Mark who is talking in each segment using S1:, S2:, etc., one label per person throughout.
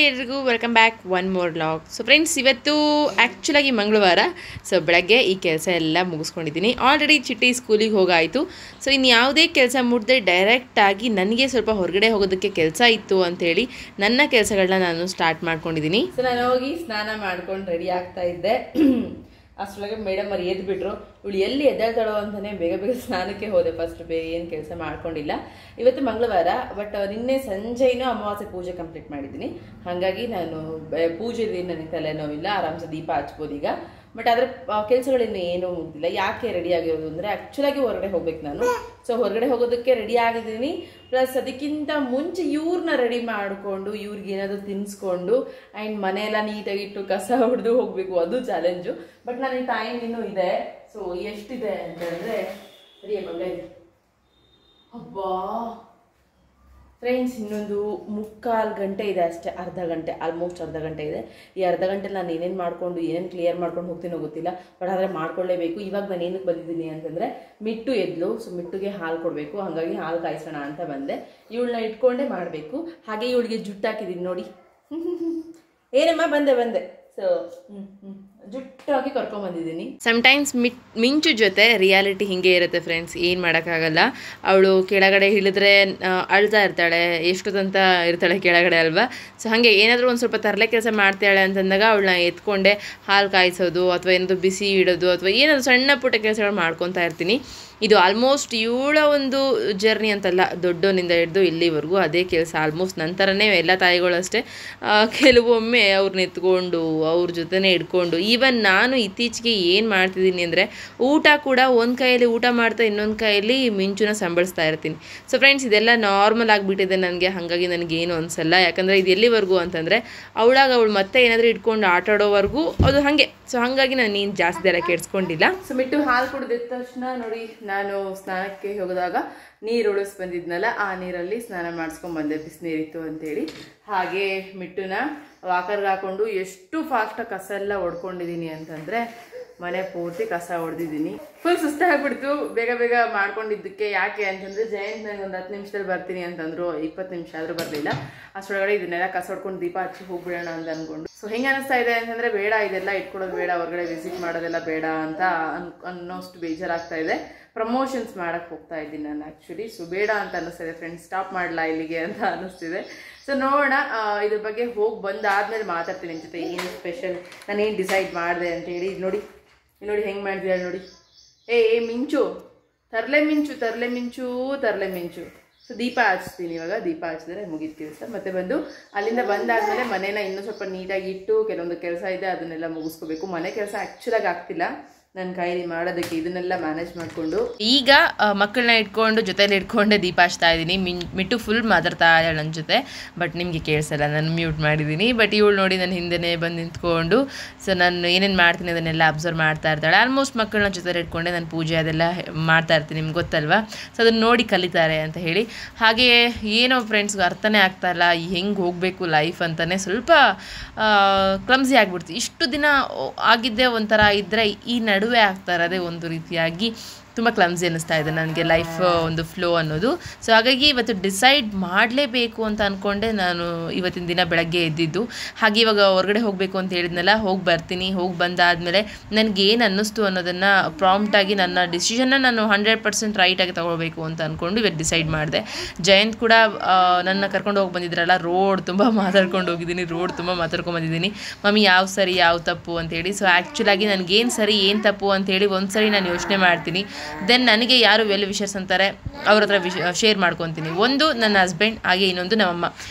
S1: ಎಲ್ರಿಗೂ welcome back one more vlog. So friends, ಇವತ್ತು ಆ್ಯಕ್ಚುಲಾಗಿ ಮಂಗಳವಾರ. ಸೊ ಬೆಳಗ್ಗೆ ಈ ಕೆಲಸ ಎಲ್ಲ ಮುಗಿಸ್ಕೊಂಡಿದ್ದೀನಿ. ಆಲ್ರೆಡಿ ಚಿಟ್ಟಿ ಸ್ಕೂಲಿಗೆ ಹೋಗಾಯಿತು. ಸೊ ಇನ್ನು ಯಾವುದೇ ಕೆಲಸ ಮುಟ್ಟದೆ ಡೈರೆಕ್ಟಾಗಿ ನನಗೆ ಸ್ವಲ್ಪ ಹೊರಗಡೆ ಹೋಗೋದಕ್ಕೆ ಕೆಲಸ ಇತ್ತು ಅಂಥೇಳಿ ನನ್ನ ಕೆಲಸಗಳನ್ನ ನಾನು ಸ್ಟಾರ್ಟ್ ಮಾಡ್ಕೊಂಡಿದ್ದೀನಿ. ಸೊ ನಾನು ಹೋಗಿ ಸ್ನಾನ ಮಾಡ್ಕೊಂಡು ರೆಡಿ ಆಗ್ತಾ ಇದ್ದೆ. ಅಷ್ಟರೊಳಗೆ ಮೇಡಮ್ ಅವ್ರು ಎದ್ಬಿಟ್ರು. ಇವಳು ಎಲ್ಲಿ ಎದ್ದೇಳ್ತಾಳೋ ಅಂತಲೇ ಬೇಗ ಬೇಗ ಸ್ನಾನಕ್ಕೆ ಹೋದೆ. ಫಸ್ಟ್ ಬೇಗ ಏನು ಕೆಲಸ ಮಾಡ್ಕೊಂಡಿಲ್ಲ. ಇವತ್ತು ಮಂಗಳವಾರ, ಬಟ್ ನಿನ್ನೆ ಸಂಜೆನೂ ಅಮಾವಾಸ್ಯೆ ಪೂಜೆ ಕಂಪ್ಲೀಟ್ ಮಾಡಿದ್ದೀನಿ. ಹಾಗಾಗಿ ನಾನು ಪೂಜೆದು ನನಗೆ ತಲೆನೋವಿಲ್ಲ, ಆರಾಮ್ಸೆ ದೀಪ ಹಚ್ಬೋದು ಈಗ. ಬಟ್ ಆದರೆ ಕೆಲಸಗಳಿನ್ನು ಏನೂ ಮುಗ್ದಿಲ್ಲ. ಯಾಕೆ ರೆಡಿ ಆಗಿರೋದು ಅಂದರೆ ಆ್ಯಕ್ಚುಲಾಗಿ ಹೊರಗಡೆ ಹೋಗ್ಬೇಕು ನಾನು. ಸೊ ಹೊರಗಡೆ ಹೋಗೋದಕ್ಕೆ ರೆಡಿ ಆಗಿದ್ದೀನಿ. ಪ್ಲಸ್ ಅದಕ್ಕಿಂತ ಮುಂಚೆ ಇವ್ರನ್ನ ರೆಡಿ ಮಾಡಿಕೊಂಡು ಇವ್ರಿಗೆ ಏನಾದರೂ ತಿನ್ನಿಸ್ಕೊಂಡು ಆ್ಯಂಡ್ ಮನೆಯೆಲ್ಲ ನೀಟಾಗಿ ಇಟ್ಟು ಕಸ ಹೊಡೆದು ಹೋಗಬೇಕು, ಅದು ಚಾಲೆಂಜು. ಬಟ್ ನನಗೆ ಟೈಮ್ ಇನ್ನೂ ಇದೆ. ಸೊ ಎಷ್ಟಿದೆ ಅಂತಂದರೆ ಸರಿ ಮಗಳೇ, ಅಬ್ಬಾ ಫ್ರೆಂಡ್ಸ್, ಇನ್ನೊಂದು 3/4 ಗಂಟೆ ಇದೆ ಅಷ್ಟೇ. ಅರ್ಧ ಗಂಟೆ, ಆಲ್ಮೋಸ್ಟ್ ಅರ್ಧ ಗಂಟೆ ಇದೆ. ಈ ಅರ್ಧ ಗಂಟೆ ನಾನು ಏನೇನು ಮಾಡ್ಕೊಂಡು ಏನೇನು ಕ್ಲಿಯರ್ ಮಾಡ್ಕೊಂಡು ಹೋಗ್ತೀನೋ ಗೊತ್ತಿಲ್ಲ. ಬಟ್ ಆದರೆ ಮಾಡ್ಕೊಳ್ಳೇಬೇಕು. ಇವಾಗ ನಾನು ಏನಕ್ಕೆ ಬಂದಿದ್ದೀನಿ ಅಂತಂದರೆ ಮಿಟ್ಟು ಎದ್ಲು. ಸೊ ಮಿಟ್ಟುಗೆ ಹಾಲು ಕೊಡಬೇಕು. ಹಾಗಾಗಿ ಹಾಲು ಕಾಯಿಸೋಣ ಅಂತ ಬಂದೆ. ಇವಳನ್ನ ಇಟ್ಕೊಂಡೇ ಮಾಡಬೇಕು. ಹಾಗೆ ಇವಳಿಗೆ ಜುಟ್ಟು ಹಾಕಿದ್ದೀನಿ ನೋಡಿ. ಏನಮ್ಮ ಬಂದೆ. ಸೊ ಜುಟ್ಟಾಗಿ ಕರ್ಕೊಂಬಂದಿದ್ದೀನಿ. ಸಮ್ಟೈಮ್ಸ್ ಮಿಂಚು ಜೊತೆ ರಿಯಾಲಿಟಿ ಹಿಂಗೆ ಇರುತ್ತೆ ಫ್ರೆಂಡ್ಸ್, ಏನು ಮಾಡೋಕ್ಕಾಗಲ್ಲ. ಅವಳು ಕೆಳಗಡೆ ಇಳಿದ್ರೆ ಅಳ್ತಾ ಇರ್ತಾಳೆ, ಎಷ್ಟೊತ್ತಂತ ಇರ್ತಾಳೆ ಕೆಳಗಡೆ ಅಲ್ವಾ. ಸೊ ಹಾಗೆ ಏನಾದರೂ ಒಂದು ಸ್ವಲ್ಪ ತರಲೆ ಕೆಲಸ ಮಾಡ್ತಾಳೆ ಅಂತಂದಾಗ ಅವಳನ್ನ ಎತ್ಕೊಂಡೆ ಹಾಲು ಕಾಯಿಸೋದು ಅಥವಾ ಏನಾದರೂ ಬಿಸಿ ಇಡೋದು ಅಥವಾ ಏನಾದರೂ ಸಣ್ಣ ಪುಟ್ಟ ಕೆಲಸಗಳು ಮಾಡ್ಕೊತಾ ಇರ್ತೀನಿ. ಇದು ಆಲ್ಮೋಸ್ಟ್ ಇವಳ ಒಂದು ಜರ್ನಿ ಅಂತಲ್ಲ, ದೊಡ್ಡವನಿಂದ ಹಿಡಿದು ಇಲ್ಲಿವರೆಗೂ ಅದೇ ಕೆಲಸ ಆಲ್ಮೋಸ್ಟ್. ನಂತರನೇ ಎಲ್ಲ ತಾಯಿಗಳು ಅಷ್ಟೇ, ಕೆಲವೊಮ್ಮೆ ಅವ್ರನ್ನ ಎತ್ಕೊಂಡು ಅವ್ರ ಜೊತೆನೇ ಇಟ್ಕೊಂಡು. ಈವನ್ ನಾನು ಇತ್ತೀಚೆಗೆ ಏನು ಮಾಡ್ತಿದ್ದೀನಿ ಅಂದರೆ ಊಟ ಕೂಡ ಒಂದು ಕೈಯಲ್ಲಿ ಊಟ ಮಾಡ್ತಾ ಇನ್ನೊಂದು ಕೈಯಲ್ಲಿ ಮಿಂಚುನ ಸಂಭಳಿಸ್ತಾ ಇರ್ತೀನಿ. ಸೊ ಫ್ರೆಂಡ್ಸ್, ಇದೆಲ್ಲ ನಾರ್ಮಲ್ ಆಗಿಬಿಟ್ಟಿದೆ ನನಗೆ. ಹಾಗಾಗಿ ನನಗೇನು ಅನಿಸಲ್ಲ. ಯಾಕಂದರೆ ಇದು ಎಲ್ಲಿವರೆಗೂ ಅಂತಂದರೆ ಅವಳು ಮತ್ತೆ ಏನಾದರೂ ಇಟ್ಕೊಂಡು ಆಟಾಡೋವರೆಗೂ ಅದು ಹಾಗೆ. ಸೊ ಹಾಗಾಗಿ ನಾನು ಏನು ಜಾಸ್ತಿ ಎಲ್ಲ ಕೆಡ್ಸ್ಕೊಂಡಿಲ್ಲ. ಸೊ ಮಿಟ್ಟು ಹಾಲು ಕುಡಿದಿದ್ದ ತಕ್ಷಣ ನೋಡಿ, ನಾನು ಸ್ನಾನಕ್ಕೆ ಹೋಗಿದಾಗ ನೀರು ಉಳಿಸ್ ಬಂದಿದ್ನಲ್ಲ, ಆ ನೀರಲ್ಲಿ ಸ್ನಾನ ಮಾಡಿಸ್ಕೊಂಡ್ಬಂದೆ, ಬಿಸಿನೀರಿತ್ತು ಅಂತೇಳಿ. ಹಾಗೆ ಮಿಟ್ಟುನ ವಾಕರ್ಗೆ ಹಾಕೊಂಡು ಎಷ್ಟು ಫಾಸ್ಟಾಗಿ ಕಸ ಎಲ್ಲ ಹೊಡ್ಕೊಂಡಿದ್ದೀನಿ ಅಂತಂದರೆ ಮನೆ ಪೂರ್ತಿ ಕಸ ಹೊಡೆದಿದ್ದೀನಿ. ಫುಲ್ ಸುಸ್ತಾಗ್ಬಿಡ್ತು ಬೇಗ ಬೇಗ ಮಾಡ್ಕೊಂಡಿದ್ದಕ್ಕೆ. ಯಾಕೆ ಅಂತಂದರೆ ಜಯಂತ್ ನನಗೆ ಒಂದು 10 ನಿಮಿಷದಲ್ಲಿ ಬರ್ತೀನಿ ಅಂತಂದರು. 20 ನಿಮಿಷ ಆದರೂ ಬರಲಿಲ್ಲ. ಅಷ್ಟರೊಳಗಡೆ ಇದನ್ನೆಲ್ಲ ಕಸ ಹೊಡ್ಕೊಂಡು ದೀಪ ಹಚ್ಚಿ ಹೋಗ್ಬಿಡೋಣ ಅಂತ ಅಂದ್ಕೊಂಡು. ಸೊ ಹೆಂಗೆ ಅನ್ನಿಸ್ತಾ ಇದೆ ಅಂತಂದರೆ ಬೇಡ, ಇದೆಲ್ಲ ಇಟ್ಕೊಳ್ಳೋದು ಬೇಡ, ಹೊರಗಡೆ ವಿಸಿಟ್ ಮಾಡೋದೆಲ್ಲ ಬೇಡ ಅಂತ ಅನ್ನೋಷ್ಟು ಬೇಜಾರಾಗ್ತಾ ಇದೆ. ಪ್ರಮೋಷನ್ಸ್ ಮಾಡೋಕ್ಕೆ ಹೋಗ್ತಾ ಇದ್ದೀನಿ ನಾನು ಆ್ಯಕ್ಚುಲಿ. ಸೊ ಬೇಡ ಅಂತ ಅನ್ನಿಸ್ತಿದೆ ಫ್ರೆಂಡ್ಸ್, ಸ್ಟಾಪ್ ಮಾಡಲ ಇಲ್ಲಿಗೆ ಅಂತ ಅನ್ನಿಸ್ತಿದೆ. ಸೊ ನೋಡೋಣ, ಇದ್ರ ಬಗ್ಗೆ ಹೋಗಿ ಬಂದಾದ್ಮೇಲೆ ಮಾತಾಡ್ತೀನಿ ನಿಮ್ಮ ಜೊತೆ. ಏನು ಸ್ಪೆಷಲ್, ನಾನು ಏನು ಡಿಸೈಡ್ ಮಾಡಿದೆ ಅಂತೇಳಿ. ನೋಡಿ ಹೆಂಗೆ ಮಾಡಿದೆ ನೋಡಿ. ಮಿಂಚು, ತರಲೆ ಮಿಂಚು. ಸೊ ದೀಪ ಹಚ್ತೀನಿ ಇವಾಗ. ದೀಪ ಹಚ್ಚಿದ್ರೆ ಮುಗಿದ ಕೆಲಸ. ಮತ್ತೆ ಬಂದು ಅಲ್ಲಿಂದ ಬಂದಾದ್ಮೇಲೆ ಮನೇನ ಇನ್ನೂ ಸ್ವಲ್ಪ ನೀಟಾಗಿ ಇಟ್ಟು ಕೆಲವೊಂದು ಕೆಲಸ ಇದೆ ಅದನ್ನೆಲ್ಲ ಮುಗಿಸ್ಕೋಬೇಕು. ಮನೆ ಕೆಲಸ ಆ್ಯಕ್ಚುಲಾಗಿ ಆಗ್ತಿಲ್ಲ ನನ್ನ ಕೈಲಿ ಮಾಡೋದಕ್ಕೆ. ಇದನ್ನೆಲ್ಲ ಮ್ಯಾನೇಜ್ ಮಾಡಿಕೊಂಡು ಈಗ ಮಕ್ಕಳನ್ನ ಇಟ್ಕೊಂಡು ಜೊತೆಲಿ ಇಟ್ಕೊಂಡೆ ದೀಪ ಹಚ್ತಾ ಇದ್ದೀನಿ. ಮಿಟ್ಟು ಫುಲ್ ಮಾತಾಡ್ತಾ ಇದ್ದಾಳೆ ನನ್ನ ಜೊತೆ, ಬಟ್ ನಿಮಗೆ ಕೇಳಿಸಲ್ಲ, ನಾನು ಮ್ಯೂಟ್ ಮಾಡಿದ್ದೀನಿ. ಬಟ್ ಇವಳು ನೋಡಿ ನನ್ನ ಹಿಂದೆನೇ ಬಂದು ನಿಂತ್ಕೊಂಡು ಸೊ ನಾನು ಏನೇನು ಮಾಡ್ತೀನಿ ಅದನ್ನೆಲ್ಲ ಅಬ್ಸರ್ವ್ ಮಾಡ್ತಾ ಇರ್ತಾಳೆ. ಆಲ್ಮೋಸ್ಟ್ ಮಕ್ಕಳನ್ನ ಜೊತೆಲಿ ಇಟ್ಕೊಂಡೆ ನಾನು ಪೂಜೆ ಅದೆಲ್ಲ ಮಾಡ್ತಾ ಇರ್ತೀನಿ, ನಿಮ್ಗೆ ಗೊತ್ತಲ್ವಾ. ಸೊ ಅದನ್ನು ನೋಡಿ ಕಲಿತಾರೆ ಅಂತ ಹೇಳಿ. ಹಾಗೆಯೇ ಏನೋ ಫ್ರೆಂಡ್ಸ್ಗೆ ಅರ್ಥನೇ ಆಗ್ತಾಯಿಲ್ಲ ಹೆಂಗೆ ಹೋಗಬೇಕು ಲೈಫ್ ಅಂತಲೇ. ಸ್ವಲ್ಪ ಕ್ಲಮ್ಸಿ ಆಗಿಬಿಡ್ತು. ಇಷ್ಟು ದಿನ ಆಗಿದ್ದೇ ಒಂಥರ ಇದ್ದರೆ ಈ ನಡುವೆ ಆಗ್ತಾ ಇರೋದೇ ಒಂದು ರೀತಿಯಾಗಿ ತುಂಬ ಕ್ಲಮ್ಸಿ ಅನ್ನಿಸ್ತಾ ಇದೆ ನನಗೆ ಲೈಫ್ ಒಂದು ಫ್ಲೋ ಅನ್ನೋದು. ಸೊ ಹಾಗಾಗಿ ಇವತ್ತು ಡಿಸೈಡ್ ಮಾಡಲೇಬೇಕು ಅಂತ ಅಂದ್ಕೊಂಡೆ ನಾನು ಇವತ್ತಿನ ದಿನ ಬೆಳಗ್ಗೆ ಎದ್ದಿದ್ದು. ಹಾಗೆ ಇವಾಗ ಹೊರಗಡೆ ಹೋಗಬೇಕು ಅಂತ ಹೇಳಿದ್ನಲ್ಲ, ಹೋಗಿ ಬರ್ತೀನಿ. ಹೋಗಿ ಬಂದಾದಮೇಲೆ ನನಗೇನು ಅನ್ನಿಸ್ತು ಅನ್ನೋದನ್ನು ಪ್ರಾಂಪ್ಟಾಗಿ ನನ್ನ ಡಿಸಿಷನ್ನ ನಾನು 100% ರೈಟಾಗಿ ತೊಗೊಳ್ಬೇಕು ಅಂತ ಅಂದ್ಕೊಂಡು ಇವತ್ತು ಡಿಸೈಡ್ ಮಾಡಿದೆ. ಜಯಂತ್ ಕೂಡ ನನ್ನ ಕರ್ಕೊಂಡು ಹೋಗಿ ಬಂದಿದ್ರಲ್ಲ, ರೋಡ್ ತುಂಬ ಮಾತಾಡ್ಕೊಂಡ್ಬಂದಿದ್ದೀನಿ. ಮಮ್ಮಿ ಯಾವ ಸರಿ ಯಾವ ತಪ್ಪು ಅಂತೇಳಿ. ಸೊ ಆ್ಯಕ್ಚುಲಾಗಿ ನನಗೇನು ಸರಿ ಏನು ತಪ್ಪು ಅಂತೇಳಿ ಒಂದು ಸರಿ ನಾನು ಯೋಚನೆ ಮಾಡ್ತೀನಿ. ದೆನ್ ನನಗೆ ಯಾರು ವೆಲ್ ವಿಷರ್ಸ್ ಅಂತಾರೆ ಅವ್ರ ಹತ್ರ ಶೇರ್ ಮಾಡ್ಕೊತೀನಿ. ಒಂದು ನನ್ನ ಹಸ್ಬೆಂಡ್, ಹಾಗೆ ಇನ್ನೊಂದು ನಮ್ಮಮ್ಮ.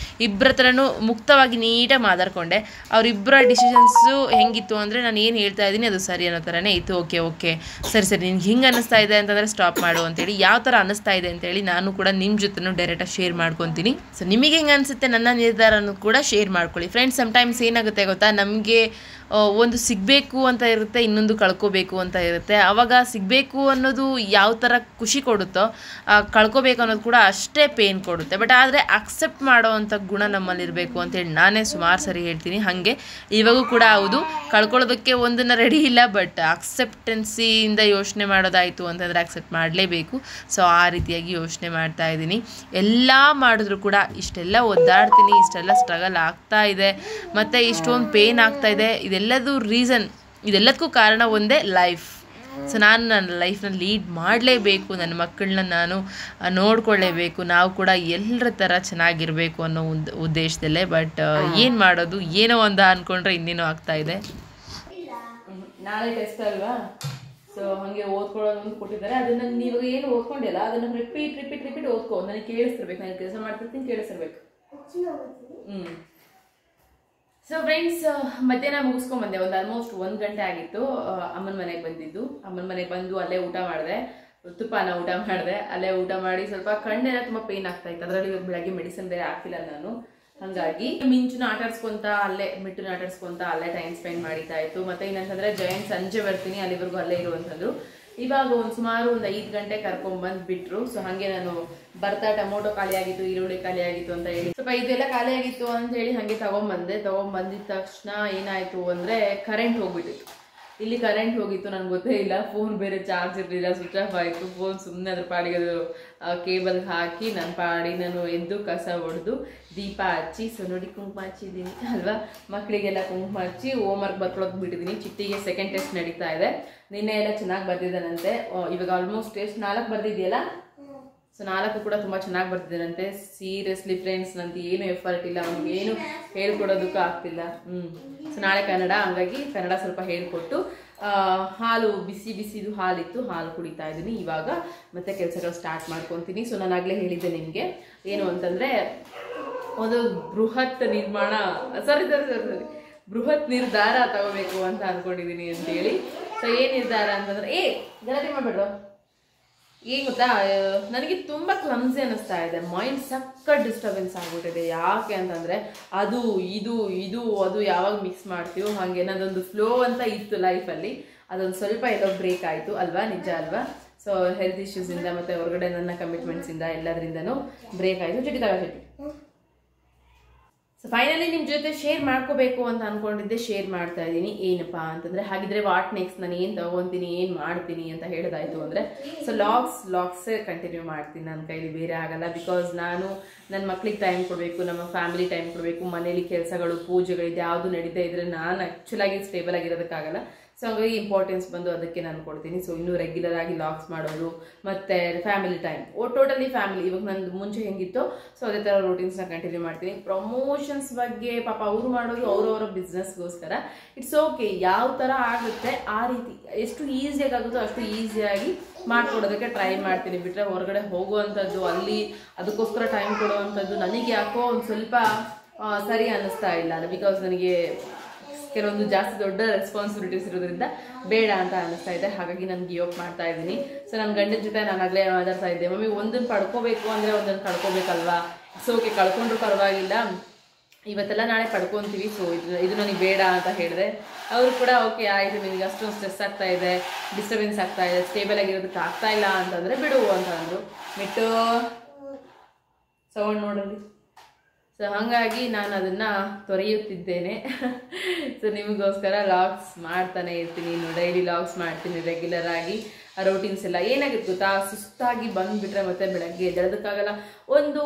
S1: ಇಬ್ಬರ ಹತ್ರನೂ ಮುಕ್ತವಾಗಿ ನೀಟಾಗಿ ಮಾತಾಡ್ಕೊಂಡೆ. ಅವರಿಬ್ಬರ ಡಿಸಿಷನ್ಸು ಹೆಂಗಿತ್ತು ಅಂದರೆ ನಾನು ಏನು ಹೇಳ್ತಾ ಇದ್ದೀನಿ ಅದು ಸರಿ ಅನ್ನೋ ಥರನೇ ಇತ್ತು. ಓಕೆ ಸರಿ ನಿನ್ಗೆ ಹಿಂಗೆ ಅನ್ನಿಸ್ತಾ ಇದೆ ಅಂತಂದರೆ ಸ್ಟಾಪ್ ಮಾಡು ಅಂತೇಳಿ, ಯಾವ ಥರ ಅನ್ನಿಸ್ತಾ ಇದೆ ಅಂತೇಳಿ ನಾನು ಕೂಡ ನಿಮ್ಮ ಜೊತೆನೂ ಡೈರೆಕ್ಟಾಗಿ ಶೇರ್ ಮಾಡ್ಕೊತೀನಿ. ಸೊ ನಿಮಗೆ ಹೆಂಗೆ ಅನಿಸುತ್ತೆ ನನ್ನ ನಿರ್ಧಾರನೂ ಕೂಡ ಶೇರ್ ಮಾಡ್ಕೊಳ್ಳಿ ಫ್ರೆಂಡ್ಸ್. ಸಮ್ಟೈಮ್ಸ್ ಏನಾಗುತ್ತೆ ಗೊತ್ತಾ, ನಮಗೆ ಒಂದು ಸಿಗಬೇಕು ಅಂತ ಇರುತ್ತೆ, ಇನ್ನೊಂದು ಕಳ್ಕೋಬೇಕು ಅಂತ ಇರುತ್ತೆ. ಆವಾಗ ಸಿಗಬೇಕು ಅನ್ನೋದು ಯಾವ ಥರ ಖುಷಿ ಕೊಡುತ್ತೋ ಕಳ್ಕೋಬೇಕು ಅನ್ನೋದು ಕೂಡ ಅಷ್ಟೇ ಪೇನ್ ಕೊಡುತ್ತೆ. ಬಟ್ ಆದರೆ ಅಕ್ಸೆಪ್ಟ್ ಮಾಡೋ ಅಂಥ ಗುಣ ನಮ್ಮಲ್ಲಿರಬೇಕು ಅಂತೇಳಿ ನಾನೇ ಸುಮಾರು ಸರಿ ಹೇಳ್ತೀನಿ. ಹಾಗೆ ಇವಾಗೂ ಕೂಡ ಹೌದು, ಕಳ್ಕೊಳ್ಳೋದಕ್ಕೆ ಒಂದನ್ನು ರೆಡಿ ಇಲ್ಲ, ಬಟ್ ಅಕ್ಸೆಪ್ಟೆನ್ಸಿಯಿಂದ ಯೋಚನೆ ಮಾಡೋದಾಯಿತು ಅಂತಂದರೆ ಅಕ್ಸೆಪ್ಟ್ ಮಾಡಲೇಬೇಕು. ಸೊ ಆ ರೀತಿಯಾಗಿ ಯೋಚನೆ ಮಾಡ್ತಾ ಇದ್ದೀನಿ. ಎಲ್ಲ ಮಾಡಿದ್ರು ಕೂಡ ಇಷ್ಟೆಲ್ಲ ಒದ್ದಾಡ್ತೀನಿ, ಇಷ್ಟೆಲ್ಲ ಸ್ಟ್ರಗಲ್ ಆಗ್ತಾ ಇದೆ, ಮತ್ತು ಇಷ್ಟೊಂದು ಪೇನ್ ಆಗ್ತಾ ಇದೆ. ಇದೆಲ್ಲದೂ ರೀಸನ್, ಇದೆಲ್ಲದಕ್ಕೂ ಕಾರಣ ಒಂದೇ, ಲೈಫ್. ಸೊ ನಾನು ನನ್ನ ಲೈಫ್ನ ಲೀಡ್ ಮಾಡಲೇಬೇಕು, ನನ್ನ ಮಕ್ಕಳನ್ನ ನಾನು ನೋಡ್ಕೊಳ್ಳೇಬೇಕು, ನಾವು ಕೂಡ ಎಲ್ಲರ ಥರ ಚೆನ್ನಾಗಿರಬೇಕು ಅನ್ನೋ ಒಂದು ಉದ್ದೇಶದಲ್ಲೇ. ಬಟ್ ಏನು ಮಾಡೋದು, ಏನೋ ಒಂದು ಅಂದ್ಕೊಂಡ್ರೆ ಇನ್ನೇನೋ ಆಗ್ತಾಯಿದೆ. ನಾಳೆ ಟೆಸ್ಟ್ ಅಲ್ವಾ, ಸೊ ಹಾಗೆ ಓದ್ಕೊಳ್ಳೋದು ಕೊಟ್ಟಿದ್ದಾರೆ. ಅದನ್ನು ನೀವಾಗ ಏನು ಓದ್ಕೊಂಡಿಲ್ಲ ಅದನ್ನು ರಿಪೀಟ್ ಓದ್ಕೊ. ನನಗೆ ಕೇಳಿಸ್ತಿರ್ಬೇಕು, ನಾನು ಕೆಲಸ ಮಾಡ್ತಿರ್ತೀನಿ, ಕೇಳಿಸ್ತಿರ್ಬೇಕು. ಸೊ ಫ್ರೆಂಡ್ಸ್, ಮಧ್ಯಾಹ್ನ ಮುಗಿಸ್ಕೊಂಡ್ಬಂದೆ. ಒಂದು ಆಲ್ಮೋಸ್ಟ್ 1 ಗಂಟೆ ಆಗಿತ್ತು. ಅಮ್ಮನ ಮನೆಗೆ ಬಂದಿದ್ದು. ಅಮ್ಮನ ಮನೆಗೆ ಬಂದು ಅಲ್ಲೇ ಊಟ ಮಾಡಿದೆ, ತುಪ್ಪನ ಊಟ ಮಾಡಿದೆ. ಅಲ್ಲೇ ಊಟ ಮಾಡಿ ಸ್ವಲ್ಪ ಕಣ್ಣೆಲ್ಲ ತುಂಬ ಪೇನ್ ಆಗ್ತಾ ಇತ್ತು. ಅದರಲ್ಲಿ ಇವಾಗ ಬೆಳಗ್ಗೆ ಮೆಡಿಸಿನ್ ಬೇರೆ ಹಾಕಿಲ್ಲ ನಾನು. ಹಾಗಾಗಿ ಮಿಂಚುನ ಆಟಾಡ್ಸ್ಕೊಂತ ಅಲ್ಲೇ, ಮಿಟ್ಟುನ ಆಟಾಡ್ಸ್ಕೊಂತ ಅಲ್ಲೇ ಟೈಮ್ ಸ್ಪೆಂಡ್ ಮಾಡಿತಾ ಇತ್ತು. ಮತ್ತೆ ಏನಂತಂದ್ರೆ ಜಯಂಟ್ ಸಂಜೆ ಬರ್ತೀನಿ, ಅಲ್ಲಿವರೆಗೂ ಅಲ್ಲೇ ಇರುವಂಥದ್ದು. ಇವಾಗ ಸುಮಾರು ಒಂದು 5 ಗಂಟೆ ಕರ್ಕೊಂಡ್ಬಂದು ಬಿಟ್ರು. ಸೊ ಹಾಗೆ ನಾನು ಬರ್ತಾ ಟೊಮೊಟೊ ಖಾಲಿ ಆಗಿತ್ತು, ಈರುಳ್ಳಿ ಖಾಲಿ ಆಗಿತ್ತು ಅಂತ ಹೇಳಿ ಸ್ವಲ್ಪ ಇದೆಲ್ಲ ಖಾಲಿ ಆಗಿತ್ತು ಅಂತ ಹೇಳಿ ಹಾಗೆ ತಗೊಂಡ್ಬಂದಿದ್ದ ತಕ್ಷಣ ಏನಾಯ್ತು ಅಂದ್ರೆ ಕರೆಂಟ್ ಹೋಗ್ಬಿಟ್ಟಿತ್ತು. ಇಲ್ಲಿ ಕರೆಂಟ್ ಹೋಗಿತ್ತು, ನನಗೆ ಗೊತ್ತೇ ಇಲ್ಲ. ಫೋನ್ ಬೇರೆ ಚಾರ್ಜ್ ಇರಲಿಲ್ಲ, ಸ್ವಿಚ್ ಆಫ್ ಆಯಿತು. ಫೋನ್ ಸುಮ್ಮನೆ ಅದ್ರ ಪಾಡಿಗೆ ಅದು ಕೇಬಲ್ ಹಾಕಿ ನನ್ನ ಪಾಡಿ ನಾನು ಎದ್ದು ಕಸ ಹೊಡೆದು ದೀಪ ಹಚ್ಚಿ, ಸೊ ನೋಡಿ ಕುಂಕುಮ ಹಚ್ಚಿದ್ದೀನಿ ಅಲ್ವಾ, ಮಕ್ಕಳಿಗೆಲ್ಲ ಕುಂಕುಮ ಹಚ್ಚಿ ಹೋಮ್ವರ್ಕ್ ಬರ್ಕೊಳ್ಳೋದು ಬಿಟ್ಟಿದ್ದೀನಿ. ಚಿಟ್ಟಿಗೆ ಸೆಕೆಂಡ್ ಟೆಸ್ಟ್ ನಡೀತಾ ಇದೆ. ನಿನ್ನೆ ಎಲ್ಲ ಚೆನ್ನಾಗಿ ಬರ್ದಿದ್ದಾನಂತೆ. ಇವಾಗ ಆಲ್ಮೋಸ್ಟ್ ಟೆಸ್ಟ್ 4 ಬರ್ದಿದೆಯಲ್ಲ, ಸೊ 4 ಕೂಡ ತುಂಬ ಚೆನ್ನಾಗಿ ಬರ್ತಿದ್ದಾನಂತೆ. ಸೀರಿಯಸ್ಲಿ ಫ್ರೆಂಡ್ಸ್, ನಂದು ಏನು ಎಫರ್ಟ್ ಇಲ್ಲ, ಅವ್ನಿಗೆ ಏನು ಹೇಳ್ಕೊಡೋದಕ್ಕೂ ಆಗ್ತಿಲ್ಲ. ಸೊ ನಾಳೆ ಕನ್ನಡ, ಹಂಗಾಗಿ ಕನ್ನಡ ಸ್ವಲ್ಪ ಹೇಳ್ಕೊಟ್ಟು ಹಾಲು ಬಿಸಿದು ಹಾಲಿತ್ತು, ಹಾಲು ಕುಡಿತಾ ಇದ್ದೀನಿ. ಇವಾಗ ಮತ್ತೆ ಕೆಲಸಗಳು ಸ್ಟಾರ್ಟ್ ಮಾಡ್ಕೊತೀನಿ. ಸೊ ನಾನು ಆಗಲೇ ಹೇಳಿದ್ದೆ ನಿಮಗೆ ಏನು ಅಂತಂದರೆ, ಒಂದು ಬೃಹತ್ ನಿರ್ಧಾರ ತಗೋಬೇಕು ಅಂತ ಅನ್ಕೊಂಡಿದ್ದೀನಿ ಅಂತೇಳಿ. ಸೊ ಏನು ನಿರ್ಧಾರ ಅಂತಂದ್ರೆ, ಗಲಾಟೆ ಮಾಡಬೇಡ್ರು. ಏನು ಗೊತ್ತಾ, ನನಗೆ ತುಂಬ ಕ್ಲಮ್ಸಿ ಅನ್ನಿಸ್ತಾ ಇದೆ. ಮೈಂಡ್ ಸಕ್ಕತ್ ಡಿಸ್ಟರ್ಬೆನ್ಸ್ ಆಗ್ಬಿಟ್ಟಿದೆ. ಯಾಕೆ ಅಂತಂದರೆ ಅದು ಅದು ಯಾವಾಗ ಮಿಕ್ಸ್ ಮಾಡ್ತೀವೋ ಹಾಗೆ ನನ್ನದೊಂದು ಫ್ಲೋ ಅಂತ ಇತ್ತು ಲೈಫಲ್ಲಿ, ಅದೊಂದು ಸ್ವಲ್ಪ ಎಲ್ಲೋ ಬ್ರೇಕ್ ಆಯಿತು ಅಲ್ವಾ, ನಿಜ ಅಲ್ವಾ. ಸೊ ಹೆಲ್ತ್ ಇಶ್ಯೂಸಿಂದ ಮತ್ತು ಹೊರಗಡೆ ನನ್ನ ಕಮಿಟ್ಮೆಂಟ್ಸಿಂದ ಎಲ್ಲದರಿಂದನೂ ಬ್ರೇಕ್ ಆಯಿತು. ಚುಟ್ಟಿ. ಸೊ ಫೈನಲಿ ನಿಮ್ಮ ಜೊತೆ ಶೇರ್ ಮಾಡ್ಕೋಬೇಕು ಅಂತ ಅಂದ್ಕೊಂಡಿದ್ದೆ, ಶೇರ್ ಮಾಡ್ತಾ ಇದ್ದೀನಿ. ಏನಪ್ಪ ಅಂತಂದರೆ, ಹಾಗಿದ್ರೆ ವಾಟ್ ನೆಕ್ಸ್ಟ್, ನಾನು ಏನು ತೊಗೊತೀನಿ, ಏನು ಮಾಡ್ತೀನಿ ಅಂತ ಹೇಳೋದಾಯಿತು ಅಂದರೆ, ಸೊ ಲಾಗ್ಸೇ ಕಂಟಿನ್ಯೂ ಮಾಡ್ತೀನಿ. ನನ್ನ ಕೈಲಿ ಬೇರೆ ಆಗಲ್ಲ. ಬಿಕಾಸ್ ನಾನು ನನ್ನ ಮಕ್ಳಿಗೆ ಟೈಮ್ ಕೊಡಬೇಕು, ನಮ್ಮ ಫ್ಯಾಮಿಲಿ ಟೈಮ್ ಕೊಡಬೇಕು, ಮನೇಲಿ ಕೆಲಸಗಳು ಪೂಜೆಗಳಿದೆ ಯಾವುದು ನಡೀತಾ ಇದ್ದರೆ ನಾನು ಆ್ಯಕ್ಚುಲಾಗಿ ಸ್ಟೇಬಲ್ ಆಗಿರೋದಕ್ಕಾಗಲ್ಲ. ಸೊ ಹಾಗಾಗಿ ಇಂಪಾರ್ಟೆನ್ಸ್ ಬಂದು ಅದಕ್ಕೆ ನಾನು ಕೊಡ್ತೀನಿ. ಸೊ ಇನ್ನೂ ರೆಗ್ಯುಲರ್ ಆಗಿ ಲಾಗ್ಸ್ ಮಾಡೋದು ಮತ್ತು ಫ್ಯಾಮಿಲಿ ಟೈಮ್, ಟೋಟಲಿ ಫ್ಯಾಮಿಲಿ. ಇವಾಗ ನಂದು ಮುಂಚೆ ಹೆಂಗಿತ್ತೋ ಸೊ ಅದೇ ಥರ ರೂಟೀನ್ಸ್ನ ಕಂಟಿನ್ಯೂ ಮಾಡ್ತೀನಿ. ಪ್ರಮೋಷನ್ಸ್ ಬಗ್ಗೆ ಪಾಪ ಅವರು ಮಾಡೋದು ಅವರವರ ಬಿಸ್ನೆಸ್ಗೋಸ್ಕರ, ಇಟ್ಸ್ ಓಕೆ. ಯಾವ ಥರ ಆಗುತ್ತೆ ಆ ರೀತಿ, ಎಷ್ಟು ಈಸಿಯಾಗಿ ಆಗುತ್ತೋ ಅಷ್ಟು ಈಸಿಯಾಗಿ ಮಾಡಿಕೊಡೋದಕ್ಕೆ ಟ್ರೈ ಮಾಡ್ತೀನಿ. ಬಿಟ್ಟರೆ ಹೊರಗಡೆ ಹೋಗುವಂಥದ್ದು, ಅಲ್ಲಿ ಅದಕ್ಕೋಸ್ಕರ ಟೈಮ್ ಕೊಡುವಂಥದ್ದು ನನಗೆ ಯಾಕೋ ಒಂದು ಸ್ವಲ್ಪ ಸರಿ ಅನ್ನಿಸ್ತಾ ಇಲ್ಲ. ಬಿಕಾಸ್ ನನಗೆ ಕೆಲವೊಂದು ಜಾಸ್ತಿ ದೊಡ್ಡ ರೆಸ್ಪಾನ್ಸಿಬಿಲಿಟೀಸ್ ಇರೋದ್ರಿಂದ ಬೇಡ ಅಂತ ಅನ್ನಿಸ್ತಾ ಇದೆ. ಹಾಗಾಗಿ ನಾನು ಗಿವ್ ಅಪ್ ಮಾಡ್ತಾ ಇದ್ದೀನಿ. ಸೊ ನನ್ನ ಗಂಡನ ಜೊತೆ ನಾನು ಆಗಲೇ ಮಾತಾಡ್ತಾ ಇದ್ದೆ, ಮಮ್ಮಿ ಒಂದನ್ನು ಪಡ್ಕೋಬೇಕು ಅಂದರೆ ಒಂದನ್ನು ಕಳ್ಕೊಬೇಕಲ್ವಾ. ಸೊ ಓಕೆ, ಕಳ್ಕೊಂಡ್ರು ಪರವಾಗಿಲ್ಲ, ಇವತ್ತೆಲ್ಲ ನಾಳೆ ಪಡ್ಕೊತೀವಿ. ಸೊ ಇದು ನನಗೆ ಬೇಡ ಅಂತ ಹೇಳಿದೆ. ಅವರು ಕೂಡ ಓಕೆ ಆಯಿತು, ನಿನಗೆ ಅಷ್ಟೊಂದು ಸ್ಟ್ರೆಸ್ ಆಗ್ತಾ ಇದೆ, ಡಿಸ್ಟರ್ಬೆನ್ಸ್ ಆಗ್ತಾ ಇದೆ, ಸ್ಟೇಬಲ್ ಆಗಿರೋದಕ್ಕೆ ಆಗ್ತಾ ಇಲ್ಲ ಅಂತಂದರೆ ಬಿಡು ಅಂತ ಅಂದರು. ಮಿಟ್ಟು ಸೌಂಡ್ ನೋಡಲಿ. ಸೊ ಹಾಗಾಗಿ ನಾನು ಅದನ್ನು ತೊರೆಯುತ್ತಿದ್ದೇನೆ. ಸೊ ನಿಮಗೋಸ್ಕರ ಲಾಗ್ಸ್ ಮಾಡ್ತಾನೆ ಇರ್ತೀನಿ. ಡೈಲಿ ಲಾಗ್ಸ್ ಮಾಡ್ತೀನಿ ರೆಗ್ಯುಲರ್ ಆಗಿ. ಆ ರೋಟೀನ್ಸ್ ಎಲ್ಲ ಏನಾಗುತ್ತೆ ಗೊತ್ತಾ, ಸುಸ್ತಾಗಿ ಬಂದುಬಿಟ್ರೆ ಮತ್ತೆ ಬೆಳಗ್ಗೆ ಎದ್ದೇಳೋದಕ್ಕಾಗಲ್ಲ. ಒಂದು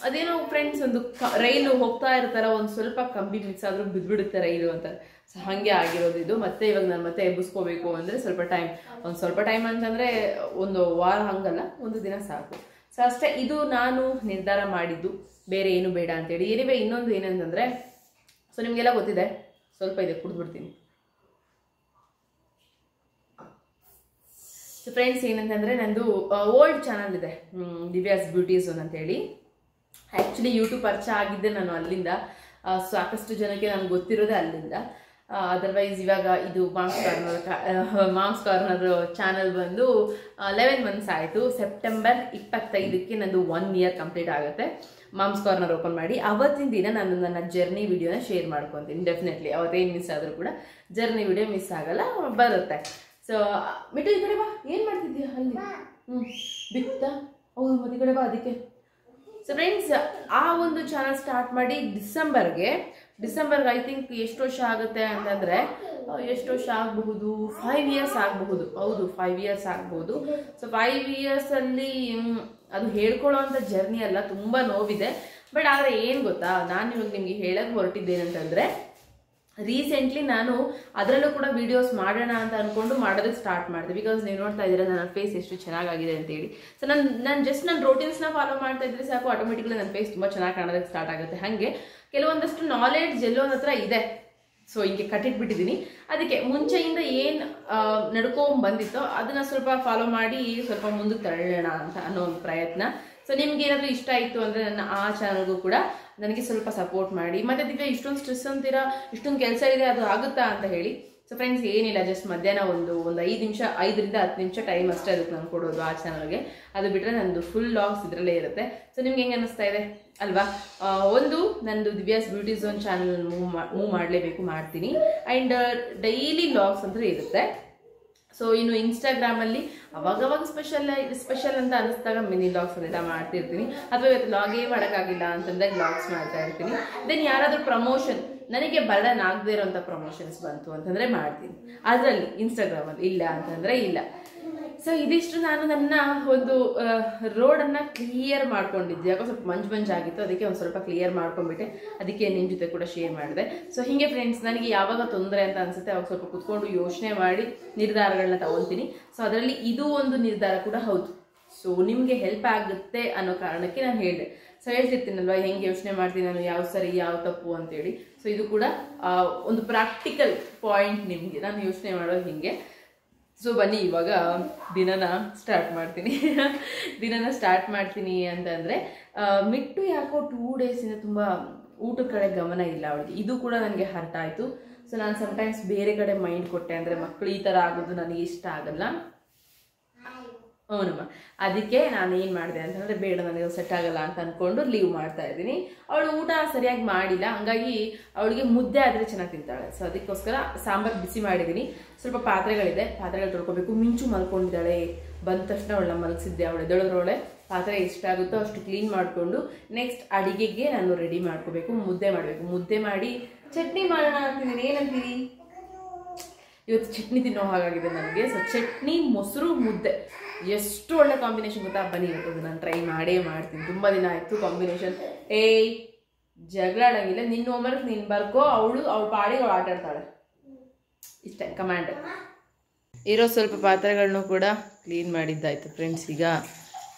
S1: ಅದೇನೋ ಫ್ರೆಂಡ್ಸ್, ಒಂದು ರೈಲು ಹೋಗ್ತಾ ಇರ್ತಾರ, ಒಂದು ಸ್ವಲ್ಪ ಕಂಬಿ ಮಿಕ್ಸ್ ಆದರೂ ಬಿದ್ದುಬಿಡುತ್ತೆ ರೈಲು ಅಂತ. ಸೊ ಹಾಗೆ ಆಗಿರೋದು ಇದು. ಮತ್ತೆ ಇವಾಗ ನಾನು ಮತ್ತೆ ಎಬ್ಬಿಸ್ಕೋಬೇಕು ಅಂದರೆ ಸ್ವಲ್ಪ ಟೈಮ್ ಅಂತಂದರೆ 1 ವಾರ ಹಂಗಲ್ಲ, 1 ದಿನ ಸಾಕು. ಸೊ ಅಷ್ಟೇ, ಇದು ನಾನು ನಿರ್ಧಾರ ಮಾಡಿದ್ದು, ಬೇರೆ ಏನು ಬೇಡ ಅಂತೇಳಿ. ಏನಿವೆ ಇನ್ನೊಂದು ಏನಂತಂದರೆ, ಸೊ ನಿಮಗೆಲ್ಲ ಗೊತ್ತಿದೆ, ಸ್ವಲ್ಪ ಇದೆ ಕುಡಿದ್ಬಿಡ್ತೀನಿ. ಸೊ ಫ್ರೆಂಡ್ಸ್, ಏನಂತಂದರೆ ನಂದು ಓಲ್ಡ್ ಚಾನಲ್ ಇದೆ, ದಿವ್ಯಾಸ್ ಬ್ಯೂಟಿ ಝೋನ್ ಅಂತೇಳಿ. ಆ್ಯಕ್ಚುಲಿ ಯೂಟ್ಯೂಬ್ ಪರಿಚಯ ಆಗಿದ್ದೆ ನಾನು ಅಲ್ಲಿಂದ. ಸಾಕಷ್ಟು ಜನಕ್ಕೆ ನನಗೆ ಗೊತ್ತಿರೋದೇ ಅಲ್ಲಿಂದ. ಅದರ್ವೈಸ್ ಇವಾಗ ಇದು ಮಾಮ್ಸ್ ಕಾರ್ನರ್ ಚಾನಲ್ ಬಂದು 11 ಮಂತ್ಸ್ ಆಯಿತು. ಸೆಪ್ಟೆಂಬರ್ 25ಕ್ಕೆ ನಂದು 1 year ಕಂಪ್ಲೀಟ್ ಆಗುತ್ತೆ ಮಾಮ್ಸ್ ಕಾರ್ನರ್ ಓಪನ್ ಮಾಡಿ. ಅವತ್ತಿನ ದಿನ ನಾನು ನನ್ನ ಜರ್ನಿ ವಿಡಿಯೋನ ಶೇರ್ ಮಾಡ್ಕೊತೀನಿ. ಡೆಫಿನೆಟ್ಲಿ ಅವತ್ತೇನು ಮಿಸ್ ಆದರೂ ಕೂಡ ಜರ್ನಿ ವಿಡಿಯೋ ಮಿಸ್ ಆಗಲ್ಲ, ಬರುತ್ತೆ. ಸೊ ಮಿಟ್ಟು ಈ ಕಡೆ ಬಾ, ಏನು ಮಾಡ್ತಿದ್ದೀಯ ಅಲ್ಲಿ? ಬಿತ್ತ ಹೌದು, ಮತ್ತೆ ಈ ಕಡೆ ಬಾ. ಅದಕ್ಕೆ ಸೊ ಫ್ರೆಂಡ್ಸ್, ಆ ಒಂದು ಚಾನಲ್ ಸ್ಟಾರ್ಟ್ ಮಾಡಿ ಡಿಸೆಂಬರ್ಗೆ ಐ ಥಿಂಕ್ ಎಷ್ಟು ವರ್ಷ ಆಗುತ್ತೆ ಅಂತಂದರೆ, ಎಷ್ಟು ವರ್ಷ ಆಗಬಹುದು, 5 years ಆಗಬಹುದು. ಹೌದು, 5 years ಆಗಬಹುದು. ಸೊ 5 yearsಲ್ಲಿ ಅದು ಹೇಳ್ಕೊಳ್ಳೋ ಅಂಥ ಜರ್ನಿ ಅಲ್ಲ, ತುಂಬ ನೋವಿದೆ. ಬಟ್ ಆದರೆ ಏನು ಗೊತ್ತಾ, ನಾನು ಇವಾಗ ನಿಮಗೆ ಹೇಳಕ್ಕೆ ಹೊರಟಿದ್ದೇನಂತಂದರೆ, ರೀಸೆಂಟ್ಲಿ ನಾನು ಅದರಲ್ಲೂ ಕೂಡ ವೀಡಿಯೋಸ್ ಮಾಡೋಣ ಅಂತ ಅಂದ್ಕೊಂಡು ಮಾಡೋದಕ್ಕೆ ಸ್ಟಾರ್ಟ್ ಮಾಡಿದೆ. ಬಿಕಾಸ್ ನೀವು ನೋಡ್ತಾ ಇದ್ದೀರಾ ನನ್ನ ಫೇಸ್ ಎಷ್ಟು ಚೆನ್ನಾಗಿದೆ ಅಂತೇಳಿ. ಸೊ ನಾನು ಜಸ್ಟ್ ನನ್ನ ರೋಟೀನ್ಸ್ನ ಫಾಲೋ ಮಾಡ್ತಾ ಇದ್ರೆ ಸಾಕು, ಆಟೋಮೆಟಿಕ್ಲಿ ನನ್ನ ಫೇಸ್ ತುಂಬ ಚೆನ್ನಾಗಿ ಕಾಣೋದಕ್ಕೆ ಸ್ಟಾರ್ಟ್ ಆಗುತ್ತೆ. ಹಾಗೆ ಕೆಲವೊಂದಷ್ಟು ನಾಲೆಡ್ಜ್ ಎಲ್ಲೋ ನನ್ನ ಹತ್ರ ಇದೆ. ಸೊ ಹಿಂಗೆ ಕಟ್ಟಿಟ್ಬಿಟ್ಟಿದ್ದೀನಿ. ಅದಕ್ಕೆ ಮುಂಚೆಯಿಂದ ಏನು ನಡ್ಕೊಂಡ್ ಬಂದಿತ್ತೋ ಅದನ್ನ ಸ್ವಲ್ಪ ಫಾಲೋ ಮಾಡಿ ಸ್ವಲ್ಪ ಮುಂದಕ್ಕೆ ತಳ್ಳೋಣ ಅಂತ ಅನ್ನೋ ಒಂದು ಪ್ರಯತ್ನ. ಸೊ ನಿಮ್ಗೆ ಏನಾದರೂ ಇಷ್ಟ ಆಯಿತು ಅಂದರೆ ನನ್ನ ಆ ಚಾನಲ್ಗೂ ಕೂಡ ನನಗೆ ಸ್ವಲ್ಪ ಸಪೋರ್ಟ್ ಮಾಡಿ. ಮತ್ತು ದಿವ್ಯ ಇಷ್ಟೊಂದು ಸ್ಟ್ರೆಸ್ ಅಂತೀರಾ, ಇಷ್ಟೊಂದು ಕೆಲಸ ಇದೆ, ಅದು ಆಗುತ್ತಾ ಅಂತ ಹೇಳಿ. ಸೊ ಫ್ರೆಂಡ್ಸ್, ಏನಿಲ್ಲ, ಜಸ್ಟ್ ಮಧ್ಯಾಹ್ನ ಒಂದು 5ರಿಂದ 10 ನಿಮಿಷ ಟೈಮ್ ಅಷ್ಟೇ ಅದಕ್ಕೆ ನಾನು ಕೊಡೋದು ಆ ಚಾನಲ್ಗೆ. ಅದು ಬಿಟ್ಟರೆ ನಂದು ಫುಲ್ ಲಾಗ್ಸ್ ಇದರಲ್ಲೇ ಇರುತ್ತೆ. ಸೊ ನಿಮ್ಗೆ ಹೆಂಗೆ ಅನ್ನಿಸ್ತಾ ಇದೆ ಅಲ್ವಾ? ಒಂದು ನಂದು Divya's beauty zone channel move ಮಾಡಲೇಬೇಕು, ಮಾಡ್ತೀನಿ. ಆ್ಯಂಡ್ ಡೈಲಿ ಲಾಗ್ಸ್ ಅಂತ ಇರುತ್ತೆ. ಸೊ ಇನ್ನು ಇನ್ಸ್ಟಾಗ್ರಾಮಲ್ಲಿ ಅವಾಗವಾಗ ಸ್ಪೆಷಲ್ ಅಂತ ಅನಿಸ್ದಾಗ ಮಿನಿ ಲಾಗ್ಸ್ ಅದೆಲ್ಲ ಮಾಡ್ತಿರ್ತೀನಿ. ಅಥವಾ ಇವತ್ತು ಲಾಗೇ ಮಾಡೋಕ್ಕಾಗಿಲ್ಲ ಅಂತಂದಾಗ ಲಾಗ್ಸ್ ಮಾಡ್ತಾ ಇರ್ತೀನಿ. ದೆನ್ ಯಾರಾದರೂ ಪ್ರಮೋಷನ್, ನನಗೆ ಬರ್ಡನ್ ಆಗದೆ ಇರೋಂಥ ಪ್ರಮೋಷನ್ಸ್ ಬಂತು ಅಂತಂದರೆ ಮಾಡ್ತೀನಿ ಅದರಲ್ಲಿ, ಇನ್ಸ್ಟಾಗ್ರಾಮಲ್ಲಿ. ಇಲ್ಲ ಅಂತಂದರೆ ಇಲ್ಲ. ಸೊ ಇದಿಷ್ಟು ನಾನು ನನ್ನ ಒಂದು ರೋಡನ್ನು ಕ್ಲಿಯರ್ ಮಾಡ್ಕೊಂಡಿದ್ದೆ. ಯಾಕೋ ಸ್ವಲ್ಪ ಮಂಜಾಗಿತ್ತು, ಅದಕ್ಕೆ ಒಂದು ಸ್ವಲ್ಪ ಕ್ಲಿಯರ್ ಮಾಡ್ಕೊಂಡ್ಬಿಟ್ಟೆ. ಅದಕ್ಕೆ ನಿಮ್ಮ ಜೊತೆ ಕೂಡ ಶೇರ್ ಮಾಡಿದೆ. ಸೊ ಹೀಗೆ ಫ್ರೆಂಡ್ಸ್, ನನಗೆ ಯಾವಾಗ ತೊಂದರೆ ಅಂತ ಅನಿಸುತ್ತೆ ಅವಾಗ ಸ್ವಲ್ಪ ಕುತ್ಕೊಂಡು ಯೋಚನೆ ಮಾಡಿ ನಿರ್ಧಾರಗಳನ್ನ ತಗೊಳ್ತೀನಿ. ಸೊ ಅದರಲ್ಲಿ ಇದು ಒಂದು ನಿರ್ಧಾರ ಕೂಡ ಹೌದು. ಸೊ ನಿಮಗೆ ಹೆಲ್ಪ್ ಆಗುತ್ತೆ ಅನ್ನೋ ಕಾರಣಕ್ಕೆ ನಾನು ಹೇಳಿದೆ. ಸೊ ಹೇಳ್ತಿರ್ತೀನಲ್ವ, ಹೆಂಗೆ ಯೋಚನೆ ಮಾಡ್ತೀನಿ ನಾನು, ಯಾವ ಸರಿ ಯಾವ ತಪ್ಪು ಅಂತೇಳಿ. ಸೊ ಇದು ಕೂಡ ಒಂದು ಪ್ರಾಕ್ಟಿಕಲ್ ಪಾಯಿಂಟ್ ನಿಮಗೆ, ನಾನು ಯೋಚನೆ ಮಾಡೋದು ಹಿಂಗೆ. ಸೊ ಬನ್ನಿ ಇವಾಗ ದಿನನ ಸ್ಟಾರ್ಟ್ ಮಾಡ್ತೀನಿ ಅಂತಂದರೆ, ಮಿಟ್ಟು ಯಾಕೋ 2 ಡೇಸಿಂದ ತುಂಬ ಊಟದ ಕಡೆ ಗಮನ ಇಲ್ಲ ಅವಳಿಗೆ. ಇದು ಕೂಡ ನನಗೆ ಹರ್ಟ್ ಆಯಿತು. ಸೊ ನಾನು ಸಮ್ಟೈಮ್ಸ್ ಬೇರೆ ಕಡೆ ಮೈಂಡ್ ಕೊಟ್ಟೆ ಅಂದರೆ ಮಕ್ಕಳು ಈ ಥರ ಆಗೋದು ನನಗೆ ಇಷ್ಟ ಆಗಲ್ಲ. ಅವನಮ್ಮ ಅದಕ್ಕೆ ನಾನು ಏನು ಮಾಡಿದೆ ಅಂತಂದರೆ, ಬೇಡ ನನಗೆ ಸೆಟ್ ಆಗಲ್ಲ ಅಂತ ಅಂದ್ಕೊಂಡು ಲೀವ್ ಮಾಡ್ತಾ ಇದ್ದೀನಿ. ಅವಳು ಊಟ ಸರಿಯಾಗಿ ಮಾಡಿಲ್ಲ, ಹಂಗಾಗಿ ಅವಳಿಗೆ ಮುದ್ದೆ ಆದರೆ ಚೆನ್ನಾಗಿ ತಿಂತಾಳೆ. ಸೊ ಅದಕ್ಕೋಸ್ಕರ ಸಾಂಬಾರು ಬಿಸಿ ಮಾಡಿದ್ದೀನಿ. ಸ್ವಲ್ಪ ಪಾತ್ರೆಗಳು ತೊಳ್ಕೊಬೇಕು. ಮಿಂಚು ಮಲ್ಕೊಂಡಿದ್ದಾಳೆ. ಬಂದ ತಕ್ಷಣ ಅವಳನ್ನ ಮಲಗಿಸಿದ್ದೆ. ಅವಳು ಎದ್ದೇಳೋದ್ರೊಳಗೆ ಪಾತ್ರೆ ಎಷ್ಟಾಗುತ್ತೋ ಅಷ್ಟು ಕ್ಲೀನ್ ಮಾಡಿಕೊಂಡು ನೆಕ್ಸ್ಟ್ ಅಡಿಗೆಗೆ ನಾನು ರೆಡಿ ಮಾಡ್ಕೋಬೇಕು. ಮುದ್ದೆ ಮಾಡಬೇಕು. ಮುದ್ದೆ ಮಾಡಿ ಚಟ್ನಿ ಮಾಡೋಣ ಅಂತಿದ್ದೀನಿ. ಏನಂತೀರಿ? ಇವತ್ತು ಚಟ್ನಿ ತಿನ್ನೋ ಹಾಗಾಗಿದೆ ನನಗೆ. ಸೊ ಚಟ್ನಿ, ಮೊಸರು, ಮುದ್ದೆ ಎಷ್ಟು ಒಳ್ಳೆ ಕಾಂಬಿನೇಷನ್ ಗೊತ್ತಾ? ಬನ್ನಿ ಇವತ್ತು ನಾನು ಟ್ರೈ ಮಾಡ್ತೀನಿ. ತುಂಬ ದಿನ ಆಯಿತು ಕಾಂಬಿನೇಷನ್. ಜಗಳ ಆಡಂಗಿಲ್ಲ, ನಿನ್ನ ಹೋಮ್ವರ್ಕ್ ನೀನು ಬರ್ಕೋ, ಅವಳು ಪಾಡಿಗೆ ಅವಳು ಆಟ ಆಡ್ತಾಳೆ, ಇಷ್ಟೇ ಕಮಾಂಡ್. ಇರೋ ಸ್ವಲ್ಪ ಪಾತ್ರೆಗಳನ್ನು ಕೂಡ ಕ್ಲೀನ್ ಮಾಡಿದ್ದಾಯಿತು ಫ್ರೆಂಡ್ಸ್. ಈಗ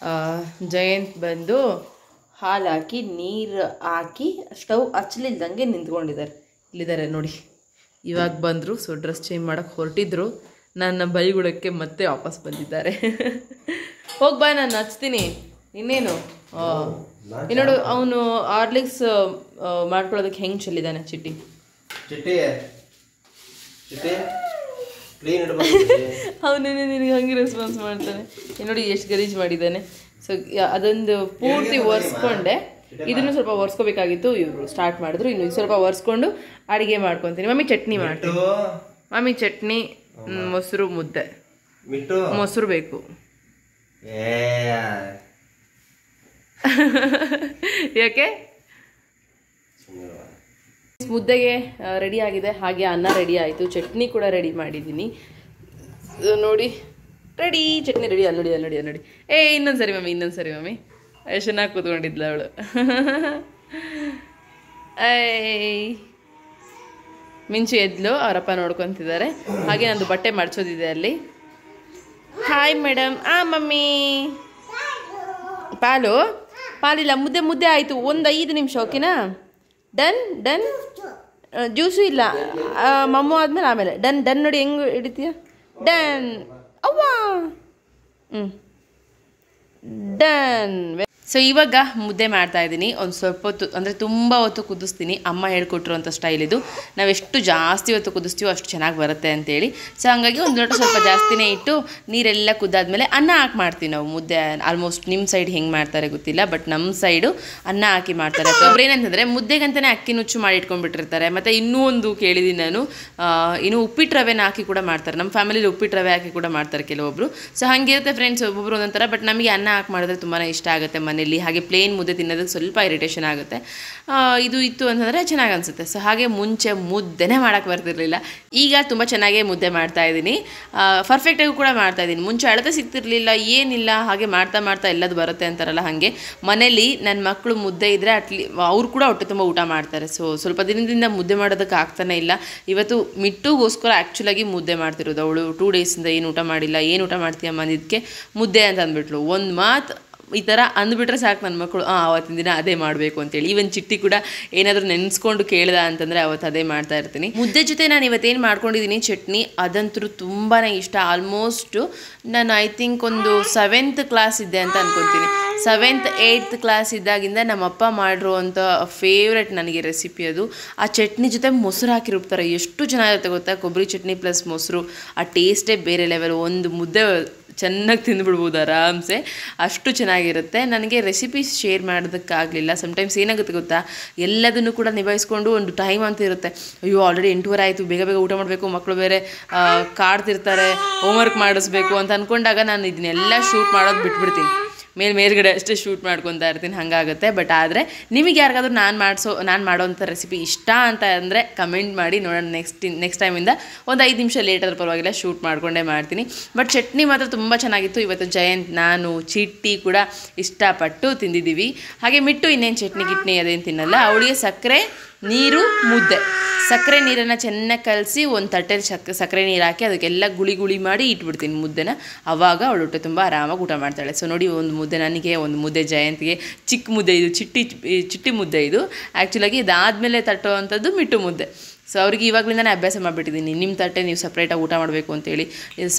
S1: ಜಯಂತ್ ಬಂದು ಹಾಲು ಹಾಕಿ ನೀರು ಹಾಕಿ ಸ್ಟವ್ ಹಚ್ಚಲಿಲ್ದಂಗೆ ನಿಂತ್ಕೊಂಡಿದ್ದಾರೆ. ಇಲ್ಲಿದ್ದಾರೆ ನೋಡಿ, ಇವಾಗ ಬಂದರು. ಸೊ ಡ್ರೆಸ್ ಚೇಂಜ್ ಮಾಡೋಕ್ಕೆ ಹೊರಟಿದ್ರು. ನನ್ನ ಬೈಗುಳಕ್ಕೆ ಮತ್ತೆ ವಾಪಸ್ ಬಂದಿದ್ದಾರೆ. ಹೋಗ್ಬಾ, ನಾನು ಹಚ್ತೀನಿ. ಇನ್ನೇನು ನೋಡು, ಅವನು ಆರ್ಲಿಕ್ಸ್ ಮಾಡ್ಕೊಳ್ಳೋದಕ್ಕೆ ಹೆಂಗೆ ಚೆಲ್ಲಿದ್ದಾನೆ ಚಿಟ್ಟಿ. ಅವನೇನೆ ನಿನಗೆ ಹಂಗೆ ರೆಸ್ಪಾನ್ಸ್ ಮಾಡ್ತಾನೆ. ನೋಡಿ ಎಷ್ಟು ಗಲೀಜು ಮಾಡಿದ್ದಾನೆ. ಸೊ ಅದೊಂದು ಪೂರ್ತಿ ಒರೆಸ್ಕೊಂಡೆ. ಇದನ್ನು ಸ್ವಲ್ಪ ಒರೆಸ್ಕೋಬೇಕಾಗಿತ್ತು, ಇವರು ಸ್ಟಾರ್ಟ್ ಮಾಡಿದ್ರು. ಇನ್ನು ಸ್ವಲ್ಪ ಒರೆಸ್ಕೊಂಡು ಅಡುಗೆ ಮಾಡ್ಕೊತೀನಿ. ಮಮ್ಮಿ ಚಟ್ನಿ ಮಾಡ್ತೀನಿ. ಮಮ್ಮಿ ಚಟ್ನಿ, ಮೊಸರು, ಮುದ್ದೆ. ಮೊಸರು ಬೇಕು. ಯಾಕೆ? ಮುದ್ದೆಗೆ ರೆಡಿ ಆಗಿದೆ, ಹಾಗೆ ಅನ್ನ ರೆಡಿ ಆಯಿತು, ಚಟ್ನಿ ಕೂಡ ರೆಡಿ ಮಾಡಿದ್ದೀನಿ. ನೋಡಿ ರೆಡಿ, ಚಟ್ನಿ ರೆಡಿ. ಅಲ್ಲಡಿ. ಇನ್ನೊಂದ್ಸರಿ ಮಮ್ಮಿ ಎಷ್ಟು ಚೆನ್ನಾಗಿ ಕೂತ್ಕೊಂಡಿದ್ಲ ಅವಳು. ಮಿಂಚು ಎದ್ಲು, ಅವರಪ್ಪ ನೋಡ್ಕೊತಿದ್ದಾರೆ. ಹಾಗೆ ನಂದು ಬಟ್ಟೆ ಮಡ್ಚೋದಿದೆ ಅಲ್ಲಿ. Hi madam. ಮಮ್ಮಿ ಪಾಲಿಲ್ಲ, ಮುದ್ದೆ ಆಯಿತು. ಒಂದು 5 ನಿಮಿಷ, ಓಕೆನಾ? ಡನ್. ಜ್ಯೂಸು ಇಲ್ಲ, ಮಮ್ಮು ಆದಮೇಲೆ ಆಮೇಲೆ ಡನ್. ನೋಡಿ ಹೆಂಗೆ ಹಿಡಿತೀಯ? ಡನ್. ಅವ್ವಾ ಡನ್. ಸೊ ಇವಾಗ ಮುದ್ದೆ ಮಾಡ್ತಾಯಿದ್ದೀನಿ. ಒಂದು ಸ್ವಲ್ಪ ಹೊತ್ತು ಅಂದರೆ ತುಂಬ ಹೊತ್ತು ಕುದಿಸ್ತೀನಿ. ಅಮ್ಮ ಹೇಳ್ಕೊಟ್ರು ಅಂತ ಸ್ಟೈಲ್ ಇದು. ನಾವೆಷ್ಟು ಜಾಸ್ತಿ ಹೊತ್ತು ಕುದಿಸ್ತೀವೋ ಅಷ್ಟು ಚೆನ್ನಾಗಿ ಬರುತ್ತೆ ಅಂತೇಳಿ. ಸೊ ಹಾಗಾಗಿ ಒಂದು ಲೋಟ ಸ್ವಲ್ಪ ಜಾಸ್ತಿನೇ ಇಟ್ಟು ನೀರೆಲ್ಲ ಕುದ್ದಾದ್ಮೇಲೆ ಅನ್ನ ಹಾಕಿ ಮಾಡ್ತೀವಿ ನಾವು ಮುದ್ದೆ. ಆಲ್ಮೋಸ್ಟ್ ನಿಮ್ಮ ಸೈಡ್ ಹೆಂಗೆ ಮಾಡ್ತಾರೆ ಗೊತ್ತಿಲ್ಲ, ಬಟ್ ನಮ್ಮ ಸೈಡು ಅನ್ನ ಹಾಕಿ ಮಾಡ್ತಾರೆ. ಒಬ್ರು ಏನಂತಂದರೆ ಮುದ್ದೆಗಂತಲೇ ಅಕ್ಕಿ ನುಚ್ಚು ಮಾಡಿ ಇಟ್ಕೊಂಡ್ಬಿಟ್ಟಿರ್ತಾರೆ. ಮತ್ತು ಇನ್ನೂ ಒಂದು ಕೇಳಿದ್ದೀನಿ ನಾನು, ಇನ್ನು ಉಪ್ಪಿಟ್ಟು ರವೆನ ಹಾಕಿ ಕೂಡ ಮಾಡ್ತಾರೆ. ನಮ್ಮ ಫ್ಯಾಮಿಲಿಲಿ ಉಪ್ಪಿಟ್ಟು ರವೆ ಹಾಕಿ ಕೂಡ ಮಾಡ್ತಾರೆ ಕೆಲವೊಬ್ಬರು. ಸೊ ಹಾಗಿರುತ್ತೆ ಫ್ರೆಂಡ್ಸ್, ಒಬ್ಬೊಬ್ರು ಒಂದೊಂಥರ. ಬಟ್ ನಮಗೆ ಅನ್ನ ಹಾಕಿ ಮಾಡಿದ್ರೆ ತುಂಬಾ ಇಷ್ಟ ಆಗುತ್ತೆ ಮನೇಲಿ. ಹಾಗೆ ಪ್ಲೇನ್ ಮುದ್ದೆ ತಿನ್ನೋದಕ್ಕೆ ಸ್ವಲ್ಪ ಇರಿಟೇಷನ್ ಆಗುತ್ತೆ. ಇದು ಇತ್ತು ಅಂತಂದರೆ ಚೆನ್ನಾಗಿ ಅನಿಸುತ್ತೆ. ಸೊ ಹಾಗೆ ಮುಂಚೆ ಮುದ್ದೆನೇ ಮಾಡೋಕ್ಕೆ ಬರ್ತಿರ್ಲಿಲ್ಲ. ಈಗ ತುಂಬ ಚೆನ್ನಾಗೇ ಮುದ್ದೆ ಮಾಡ್ತಾಯಿದ್ದೀನಿ. ಪರ್ಫೆಕ್ಟಾಗಿ ಕೂಡ ಮಾಡ್ತಾಯಿದ್ದೀನಿ. ಮುಂಚೆ ಅಳತೆ ಸಿಗ್ತಿರ್ಲಿಲ್ಲ, ಏನಿಲ್ಲ, ಹಾಗೆ ಮಾಡ್ತಾ ಮಾಡ್ತಾ ಎಲ್ಲದು ಬರುತ್ತೆ ಅಂತಾರಲ್ಲ ಹಾಗೆ. ಮನೇಲಿ ನನ್ನ ಮಕ್ಕಳು ಮುದ್ದೆ ಇದ್ದರೆ ಅವ್ರು ಕೂಡ ಹೊಟ್ಟೆ ತುಂಬ ಊಟ ಮಾಡ್ತಾರೆ. ಸೊ ಸ್ವಲ್ಪ ದಿನದಿಂದ ಮುದ್ದೆ ಮಾಡೋದಕ್ಕೆ ಆಗ್ತಾನೆ ಇಲ್ಲ. ಇವತ್ತು ಮಿಟ್ಟುಗೋಸ್ಕರ ಆ್ಯಕ್ಚುಲಾಗಿ ಮುದ್ದೆ ಮಾಡ್ತಿರೋದು. ಅವಳು 2 ಡೇಸಿಂದ ಏನು ಊಟ ಮಾಡಿಲ್ಲ. ಏನು ಊಟ ಮಾಡ್ತೀಯಮ್ಮ ಅಂದಿದ್ದಕ್ಕೆ ಮುದ್ದೆ ಅಂತ ಅಂದ್ಬಿಟ್ಲು. ಒಂದು ಮಾತು ಈ ಥರ ಅಂದುಬಿಟ್ರೆ ಸಾಕು ನನ್ನ ಮಕ್ಕಳು, ಅವತ್ತಿನ ದಿನ ಅದೇ ಮಾಡಬೇಕು ಅಂತೇಳಿ. ಈವನ್ ಚಿಟ್ಟಿ ಕೂಡ ಏನಾದರೂ ನೆನೆಸ್ಕೊಂಡು ಕೇಳ್ದ ಅಂತಂದರೆ ಅವತ್ತು ಅದೇ ಮಾಡ್ತಾ ಇರ್ತೀನಿ. ಮುದ್ದೆ ಜೊತೆ ನಾನು ಇವತ್ತೇನು ಮಾಡ್ಕೊಂಡಿದ್ದೀನಿ ಚಟ್ನಿ, ಅದಂತೂ ತುಂಬಾ ಇಷ್ಟ. ಆಲ್ಮೋಸ್ಟು ನಾನು ಐ ಥಿಂಕ್ ಒಂದು 7th ಕ್ಲಾಸ್ ಇದ್ದೆ ಅಂತ ಅನ್ಕೊತೀನಿ. 7th 8th ಕ್ಲಾಸ್ ಇದ್ದಾಗಿಂದ ನಮ್ಮಪ್ಪ ಮಾಡಿರುವಂಥ ಫೇವ್ರೆಟ್ ನನಗೆ ರೆಸಿಪಿ ಅದು. ಆ ಚಟ್ನಿ ಜೊತೆ ಮೊಸರು ಹಾಕಿ ರುಬ್ತಾರೆ. ಎಷ್ಟು ಚೆನ್ನಾಗಿರುತ್ತೆ ಗೊತ್ತಾ, ಕೊಬ್ಬರಿ ಚಟ್ನಿ ಪ್ಲಸ್ ಮೊಸರು. ಆ ಟೇಸ್ಟೇ ಬೇರೆ ಲೆವೆಲ್. ಒಂದು ಮುದ್ದೆ ಚೆನ್ನಾಗಿ ತಿಂದುಬಿಡ್ಬೋದು ಆರಾಮ್ಸೆ, ಅಷ್ಟು ಚೆನ್ನಾಗಿರುತ್ತೆ. ನನಗೆ ರೆಸಿಪೀಸ್ ಶೇರ್ ಮಾಡೋದಕ್ಕಾಗಲಿಲ್ಲ. ಸಮ್ಟೈಮ್ಸ್ ಏನಾಗುತ್ತೆ ಗೊತ್ತಾ, ಎಲ್ಲದನ್ನು ಕೂಡ ನಿಭಾಯಿಸ್ಕೊಂಡು ಒಂದು ಟೈಮ್ ಅಂತ ಇರುತ್ತೆ. ಅಯ್ಯೋ ಆಲ್ರೆಡಿ 8:15 ಆಯಿತು, ಬೇಗ ಬೇಗ ಊಟ ಮಾಡಬೇಕು, ಮಕ್ಕಳು ಬೇರೆ ಕಾಡ್ತಿರ್ತಾರೆ, ಹೋಮ್ವರ್ಕ್ ಮಾಡಿಸ್ಬೇಕು ಅಂತ ಅಂದ್ಕೊಂಡಾಗ ನಾನು ಇದನ್ನೆಲ್ಲ ಶೂಟ್ ಮಾಡೋದು ಬಿಟ್ಬಿಡ್ತೀನಿ. ಮೇಲ್ಗಡೆ ಅಷ್ಟೇ ಶೂಟ್ ಮಾಡ್ಕೊತಾ ಇರ್ತೀನಿ, ಹಾಗಾಗುತ್ತೆ. ಬಟ್ ಆದರೆ ನಿಮಗೆ ಯಾರಿಗಾದ್ರೂ ನಾನು ಮಾಡೋವಂಥ ರೆಸಿಪಿ ಇಷ್ಟ ಅಂತ ಅಂದರೆ ಕಮೆಂಟ್ ಮಾಡಿ ನೋಡೋಣ. ನೆಕ್ಸ್ಟ್ ಟೈಮಿಂದ ಒಂದು 5 ನಿಮಿಷ ಲೇಟ್ ಆದರೂ ಪರವಾಗಿಲ್ಲ, ಶೂಟ್ ಮಾಡಿಕೊಂಡೇ ಮಾಡ್ತೀನಿ. ಬಟ್ ಚಟ್ನಿ ಮಾತ್ರ ತುಂಬ ಚೆನ್ನಾಗಿತ್ತು. ಇವತ್ತು ಜಯಂತ್, ನಾನು, ಚಿಟ್ಟಿ ಕೂಡ ಇಷ್ಟಪಟ್ಟು ತಿಂದಿದ್ದೀವಿ. ಹಾಗೆ ಮಿಟ್ಟು ಇನ್ನೇನು ಚಟ್ನಿ ಅದೇನು ತಿನ್ನಲ್ಲ. ಅವಳಿಗೆ ಸಕ್ಕರೆ ನೀರು ಮುದ್ದೆ, ಸಕ್ಕರೆ ನೀರನ್ನು ಚೆನ್ನಾಗಿ ಕಲಸಿ ಒಂದು ತಟ್ಟೆಲಿ ಸಕ್ಕರೆ ನೀರು ಹಾಕಿ ಅದಕ್ಕೆಲ್ಲ ಗುಳಿ ಮಾಡಿ ಇಟ್ಬಿಡ್ತೀನಿ ಮುದ್ದೆನ. ಆವಾಗ ಅವಳು ಹೊಟ್ಟೆ ತುಂಬ ಆರಾಮಾಗಿ ಊಟ ಮಾಡ್ತಾಳೆ. ಸೊ ನೋಡಿ, ಒಂದು ಮುದ್ದೆ ನನಗೆ, ಒಂದು ಮುದ್ದೆ ಜಯಂತ್ಗೆ. ಚಿಕ್ಕ ಮುದ್ದೆ ಇದು, ಚಿಟ್ಟಿ ಮುದ್ದೆ ಇದು. ಆ್ಯಕ್ಚುಲಾಗಿ ಇದಾದಮೇಲೆ ತಟ್ಟೋ ಅಂಥದ್ದು ಮಿಟ್ಟು ಮುದ್ದೆ. ಸೊ ಅವ್ರಿಗೆ ಇವಾಗಲಿಂದನೇ ಅಭ್ಯಾಸ ಮಾಡಿಬಿಟ್ಟಿದ್ದೀನಿ, ನಿಮ್ಮ ತಟ್ಟೆ ನೀವು ಸಪ್ರೇಟಾಗಿ ಊಟ ಮಾಡಬೇಕು ಅಂತೇಳಿ.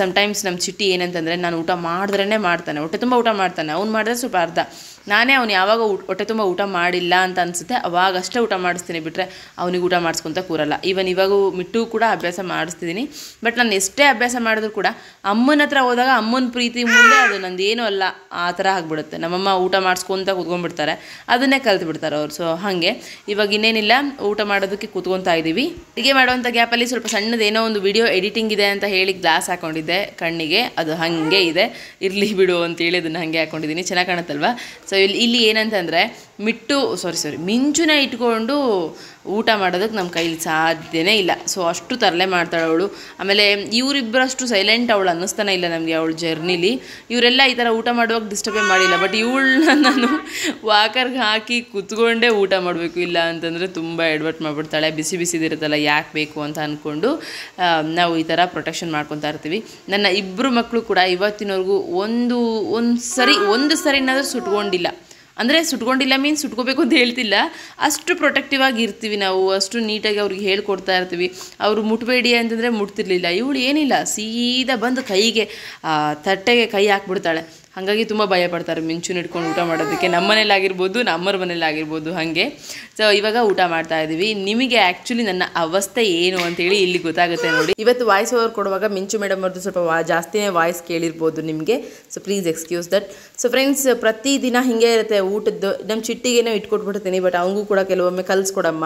S1: ಸಮ್ಟೈಮ್ಸ್ ನಮ್ಮ ಚಿಟ್ಟಿ ಏನಂತಂದರೆ, ನಾನು ಊಟ ಮಾಡಿದ್ರೇ ಮಾಡ್ತಾನೆ, ಹೊಟ್ಟೆ ತುಂಬ ಊಟ ಮಾಡ್ತಾನೆ. ಅವ್ನು ಮಾಡಿದ್ರೆ ಸ್ವಲ್ಪ ಅರ್ಧ, ನಾನೇ ಅವ್ನು ಯಾವಾಗ ಹೊಟ್ಟೆ ತುಂಬ ಊಟ ಮಾಡಿಲ್ಲ ಅಂತ ಅನಿಸುತ್ತೆ ಅವಾಗಷ್ಟೇ ಊಟ ಮಾಡಿಸ್ತೀನಿ, ಬಿಟ್ಟರೆ ಅವನಿಗೆ ಊಟ ಮಾಡಿಸ್ಕೊತ ಕೂರಲ್ಲ. ಇವಾಗ ಮಿಟ್ಟು ಕೂಡ ಅಭ್ಯಾಸ ಮಾಡಿಸ್ತಿದ್ದೀನಿ. ಬಟ್ ನಾನು ಎಷ್ಟೇ ಅಭ್ಯಾಸ ಮಾಡಿದ್ರು ಕೂಡ ಅಮ್ಮನ ಹತ್ರ ಹೋದಾಗ ಅಮ್ಮನ ಪ್ರೀತಿ ಮುಂದೆ ಅದು ನಂದೇನೂ ಅಲ್ಲ ಆ ಥರ ಆಗಿಬಿಡುತ್ತೆ. ನಮ್ಮಮ್ಮ ಊಟ ಮಾಡಿಸ್ಕೊತ ಕೂತ್ಕೊಂಡ್ಬಿಡ್ತಾರೆ, ಅದನ್ನೇ ಕಲ್ತು ಬಿಡ್ತಾರೆ ಅವ್ರು. ಸೊ ಹಾಗೆ ಇವಾಗ ಇನ್ನೇನಿಲ್ಲ, ಊಟ ಮಾಡೋದಕ್ಕೆ ಕೂತ್ಕೊತಾ ಇದ್ದೀವಿ. ಅಡುಗೆ ಮಾಡುವಂಥ ಗ್ಯಾಪಲ್ಲಿ ಸ್ವಲ್ಪ ಸಣ್ಣದೇನೋ ಒಂದು ವಿಡಿಯೋ ಎಡಿಟಿಂಗ್ ಇದೆ ಅಂತ ಹೇಳಿ ಗ್ಲಾಸ್ ಹಾಕ್ಕೊಂಡಿದ್ದೆ ಕಣ್ಣಿಗೆ, ಅದು ಹಾಗೆ ಇದೆ, ಇರಲಿ ಬಿಡು ಅಂತೇಳಿ ಅದನ್ನು ಹಾಗೆ ಹಾಕ್ಕೊಂಡಿದ್ದೀನಿ. ಚೆನ್ನಾಗಿ ಕಾಣುತ್ತಲ್ವ. ಸೊ ಇಲ್ಲಿ ಏನಂತಂದರೆ ಮಿಂಚುನ ಇಟ್ಕೊಂಡು ಊಟ ಮಾಡೋದಕ್ಕೆ ನಮ್ಮ ಕೈಲಿ ಸಾಧ್ಯನೇ ಇಲ್ಲ. ಸೊ ಅಷ್ಟು ತರಲೆ ಮಾಡ್ತಾಳೆ ಅವಳು. ಆಮೇಲೆ ಇವರಿಬ್ಬರಷ್ಟು ಸೈಲೆಂಟ್ ಅವಳು ಅನ್ನಿಸ್ತಾನೆ ಇಲ್ಲ ನಮಗೆ ಅವಳ ಜರ್ನಿಲಿ. ಇವರೆಲ್ಲ ಈ ಥರ ಊಟ ಮಾಡುವಾಗ ಡಿಸ್ಟರ್ಬೇ ಮಾಡಿಲ್ಲ. ಬಟ್ ಇವಳನ್ನ ನಾನು ವಾಕರ್ಗೆ ಹಾಕಿ ಕುತ್ಕೊಂಡೇ ಊಟ ಮಾಡಬೇಕು, ಇಲ್ಲ ಅಂತಂದರೆ ತುಂಬ ಎಡ್ವರ್ಟ್ ಮಾಡಿಬಿಡ್ತಾಳೆ. ಬಿಸಿದಿರುತ್ತಲ್ಲ, ಯಾಕೆ ಬೇಕು ಅಂತ ಅಂದ್ಕೊಂಡು ನಾವು ಈ ಥರ ಪ್ರೊಟೆಕ್ಷನ್ ಮಾಡ್ಕೊತಾ ಇರ್ತೀವಿ. ನನ್ನ 2 ಮಕ್ಕಳು ಕೂಡ ಇವತ್ತಿನವರೆಗೂ ಒಂದು ಸರಿನಾದರೂ ಸುಟ್ಕೊಂಡಿಲ್ಲ. ಅಂದರೆ ಸುಟ್ಕೊಂಡಿಲ್ಲ ಮೀನ್ಸ್ ಸುಟ್ಕೋಬೇಕು ಅಂತ ಹೇಳ್ತಿಲ್ಲ, ಅಷ್ಟು ಪ್ರೊಟೆಕ್ಟಿವ್ ಆಗಿ ಇರ್ತೀವಿ ನಾವು, ಅಷ್ಟು ನೀಟಾಗಿ ಅವ್ರಿಗೆ ಹೇಳ್ಕೊಡ್ತಾ ಇರ್ತೀವಿ. ಅವರು ಮುಟ್ಬೇಡಿ ಅಂತಂದರೆ ಮುಟ್ತಿರ್ಲಿಲ್ಲ. ಇವಳು ಏನಿಲ್ಲ, ಸೀದಾ ಬಂದು ತಟ್ಟೆಗೆ ಕೈ ಹಾಕ್ಬಿಡ್ತಾಳೆ. ಹಾಗಾಗಿ ತುಂಬ ಭಯ ಪಡ್ತಾರೆ ಮಿಂಚುನ ಇಟ್ಕೊಂಡು ಊಟ ಮಾಡೋದಕ್ಕೆ. ನಮ್ಮ ಮನೇಲಾಗಿರ್ಬೋದು, ನಮ್ಮರ ಮನೇಲಾಗಿರ್ಬೋದು ಹಾಗೆ. ಸೊ ಇವಾಗ ಊಟ ಮಾಡ್ತಾ ಇದ್ದೀವಿ. ನಿಮಗೆ ಆ್ಯಕ್ಚುಲಿ ನನ್ನ ಅವಸ್ಥೆ ಏನು ಅಂತೇಳಿ ಇಲ್ಲಿ ಗೊತ್ತಾಗುತ್ತೆ ನೋಡಿ. ಇವತ್ತು ವಾಯ್ಸ್ ಓವರ್ ಕೊಡುವಾಗ ಮಿಂಚು ಮೇಡಮ್ ಅವ್ರದ್ದು ಸ್ವಲ್ಪ ಜಾಸ್ತಿನೇ ವಾಯ್ಸ್ ಕೇಳಿರ್ಬೋದು ನಿಮಗೆ. So please excuse that. So friends, ಪ್ರತಿದಿನ ಹಿಂಗೆ ಇರುತ್ತೆ ಊಟದ್ದು. ನಮ್ಮ ಚಿಟ್ಟಿಗೇನೋ ಇಟ್ಕೊಟ್ಬಿಡ್ತೀನಿ, ಬಟ್ ಅವನಿಗೂ ಕೂಡ ಕೆಲವೊಮ್ಮೆ ಕಲಿಸ್ಕೊಡಮ್ಮ,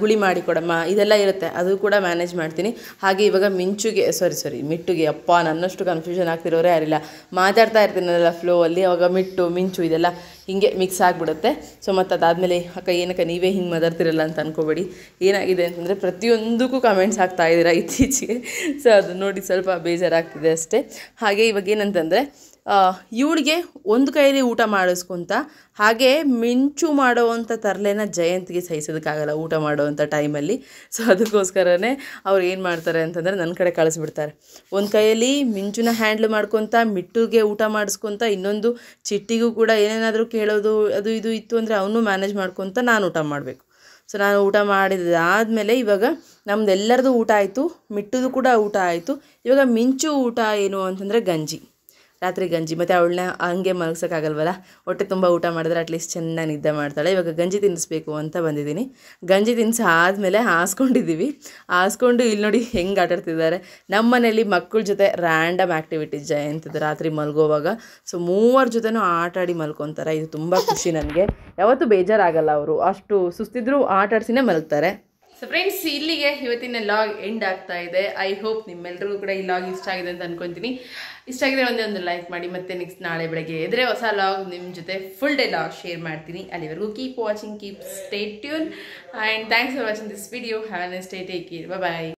S1: ಗುಳಿ ಮಾಡಿ ಕೊಡಮ್ಮ, ಇದೆಲ್ಲ ಇರುತ್ತೆ, ಅದು ಕೂಡ ಮ್ಯಾನೇಜ್ ಮಾಡ್ತೀನಿ. ಹಾಗೆ ಇವಾಗ ಮಿಟ್ಟುಗೆ ಅಪ್ಪ ನನ್ನಷ್ಟು ಕನ್ಫ್ಯೂಷನ್ ಆಗ್ತಿರೋರೇ ಯಾರಿಲ್ಲ. ಮಾತಾಡ್ತಾ ಇರ್ತೀನಲ್ಲ ಫ್ಲೋ ಅಲ್ಲಿ, ಅವಾಗ ಮಿಂಚು ಇದೆಲ್ಲ ಹಿಂಗೆ ಮಿಕ್ಸ್ ಆಗಿಬಿಡುತ್ತೆ. ಸೊ ಮತ್ತು ಅದಾದಮೇಲೆ ಏನಕ್ಕ ನೀವೇ ಹಿಂಗೆ ಮಾತಾಡ್ತಿರಲ್ಲ ಅಂತ ಅಂದ್ಕೋಬೇಡಿ. ಏನಾಗಿದೆ ಅಂತಂದರೆ ಪ್ರತಿಯೊಂದಕ್ಕೂ ಕಮೆಂಟ್ಸ್ ಹಾಕ್ತಾ ಇದ್ದೀರಾ ಇತ್ತೀಚೆಗೆ. ಸೊ ಅದು ನೋಡಿ ಸ್ವಲ್ಪ ಬೇಜಾರಾಗ್ತಿದೆ ಅಷ್ಟೇ. ಹಾಗೆ ಇವಾಗ ಏನಂತಂದರೆ, ಇವಳಿಗೆ ಒಂದು ಕೈಯಲ್ಲಿ ಊಟ ಮಾಡಿಸ್ಕೊಂತ, ಹಾಗೆ ಮಿಂಚು ಮಾಡೋವಂಥ ತರಲೆನ ಜಯಂತ್ಗೆ ಸಹಿಸೋದಕ್ಕಾಗಲ್ಲ ಊಟ ಮಾಡೋವಂಥ ಟೈಮಲ್ಲಿ. ಸೊ ಅದಕ್ಕೋಸ್ಕರನೇ ಅವ್ರು ಏನು ಮಾಡ್ತಾರೆ ಅಂತಂದರೆ ನನ್ನ ಕಡೆ ಕಳಿಸ್ಬಿಡ್ತಾರೆ. ಒಂದು ಕೈಯಲ್ಲಿ ಮಿಂಚುನ ಹ್ಯಾಂಡ್ಲ್ ಮಾಡ್ಕೊತ, ಮಿಟ್ಟುಗೆ ಊಟ ಮಾಡಿಸ್ಕೊತ, ಇನ್ನೊಂದು ಚಿಟ್ಟಿಗೂ ಕೂಡ ಏನೇನಾದರೂ ಕೇಳೋದು ಅದು ಇದು ಇತ್ತು ಅಂದರೆ ಅವನು ಮ್ಯಾನೇಜ್ ಮಾಡ್ಕೊತ ನಾನು ಊಟ ಮಾಡಬೇಕು. ಸೊ ನಾನು ಊಟ ಮಾಡಿದಾದಮೇಲೆ ಇವಾಗ ನಮ್ಮದೆಲ್ಲರದು ಊಟ ಆಯಿತು, ಮಿಟ್ಟುದು ಕೂಡ ಊಟ ಆಯಿತು. ಇವಾಗ ಮಿಂಚು ಊಟ ಏನು ಅಂತಂದರೆ ಗಂಜಿ. ರಾತ್ರಿ ಗಂಜಿ, ಮತ್ತು ಅವಳನ್ನ ಹಂಗೆ ಮಲಗ್ಸೋಕ್ಕಾಗಲ್ವಲ್ಲ, ಹೊಟ್ಟೆ ತುಂಬ ಊಟ ಮಾಡಿದ್ರೆ ಅಟ್ಲೀಸ್ಟ್ ಚೆನ್ನಾಗಿ ನಿದ್ದೆ ಮಾಡ್ತಾಳೆ. ಇವಾಗ ಗಂಜಿ ತಿನ್ನಿಸ್ಬೇಕು ಅಂತ ಬಂದಿದ್ದೀನಿ. ಗಂಜಿ ತಿನ್ನಿಸಿ ಆದಮೇಲೆ ಹಾಸ್ಕೊಂಡಿದ್ದೀವಿ. ಹಾಸ್ಕೊಂಡು ಇಲ್ಲಿ ನೋಡಿ ಹೆಂಗೆ ಆಟಾಡ್ತಿದ್ದಾರೆ. ನಮ್ಮ ಮನೇಲಿ ಮಕ್ಕಳ ಜೊತೆ ರ್ಯಾಂಡಮ್ ಆ್ಯಕ್ಟಿವಿಟೀಸ್ ಜಯಂತಿದ್ದು ರಾತ್ರಿ ಮಲ್ಗೋವಾಗ. ಸೊ 3 ಜೊತೆನೂ ಆಟಾಡಿ ಮಲ್ಕೊತಾರೆ. ಇದು ತುಂಬ ಖುಷಿ ನನಗೆ. ಯಾವತ್ತೂ ಬೇಜಾರಾಗಲ್ಲ, ಅವರು ಅಷ್ಟು ಸುಸ್ತಿದ್ರೂ ಆಟಾಡ್ಸಿನೇ ಮಲಗ್ತಾರೆ. ಸೊ ಫ್ರೆಂಡ್ಸ್, ಇಲ್ಲಿಗೆ ಇವತ್ತಿನ ಲಾಗ್ ಎಂಡ್ ಆಗ್ತಾ ಇದೆ. ಐ ಹೋಪ್ ನಿಮ್ಮೆಲ್ರಿಗೂ ಕೂಡ ಈ ಲಾಗ್ ಇಷ್ಟ ಆಗಿದೆ ಅಂತ ಅನ್ಕೊತೀನಿ. ಇಷ್ಟ ಆಗಿದೆ ಒಂದು ಲೈಕ್ ಮಾಡಿ. ಮತ್ತೆ ನೆಕ್ಸ್ಟ್ ನಾಳೆ ಬೆಳಗ್ಗೆ ಎದ್ರೆ ಹೊಸ ಲಾಗ್ ನಿಮ್ಮ ಜೊತೆ ಫುಲ್ ಡೇ ಲಾಗ್ ಶೇರ್ ಮಾಡ್ತೀನಿ. ಅಲ್ಲಿವರೆಗೂ keep watching, keep stay tune, and thanks for watching this video. Have a nice day, take care, bye.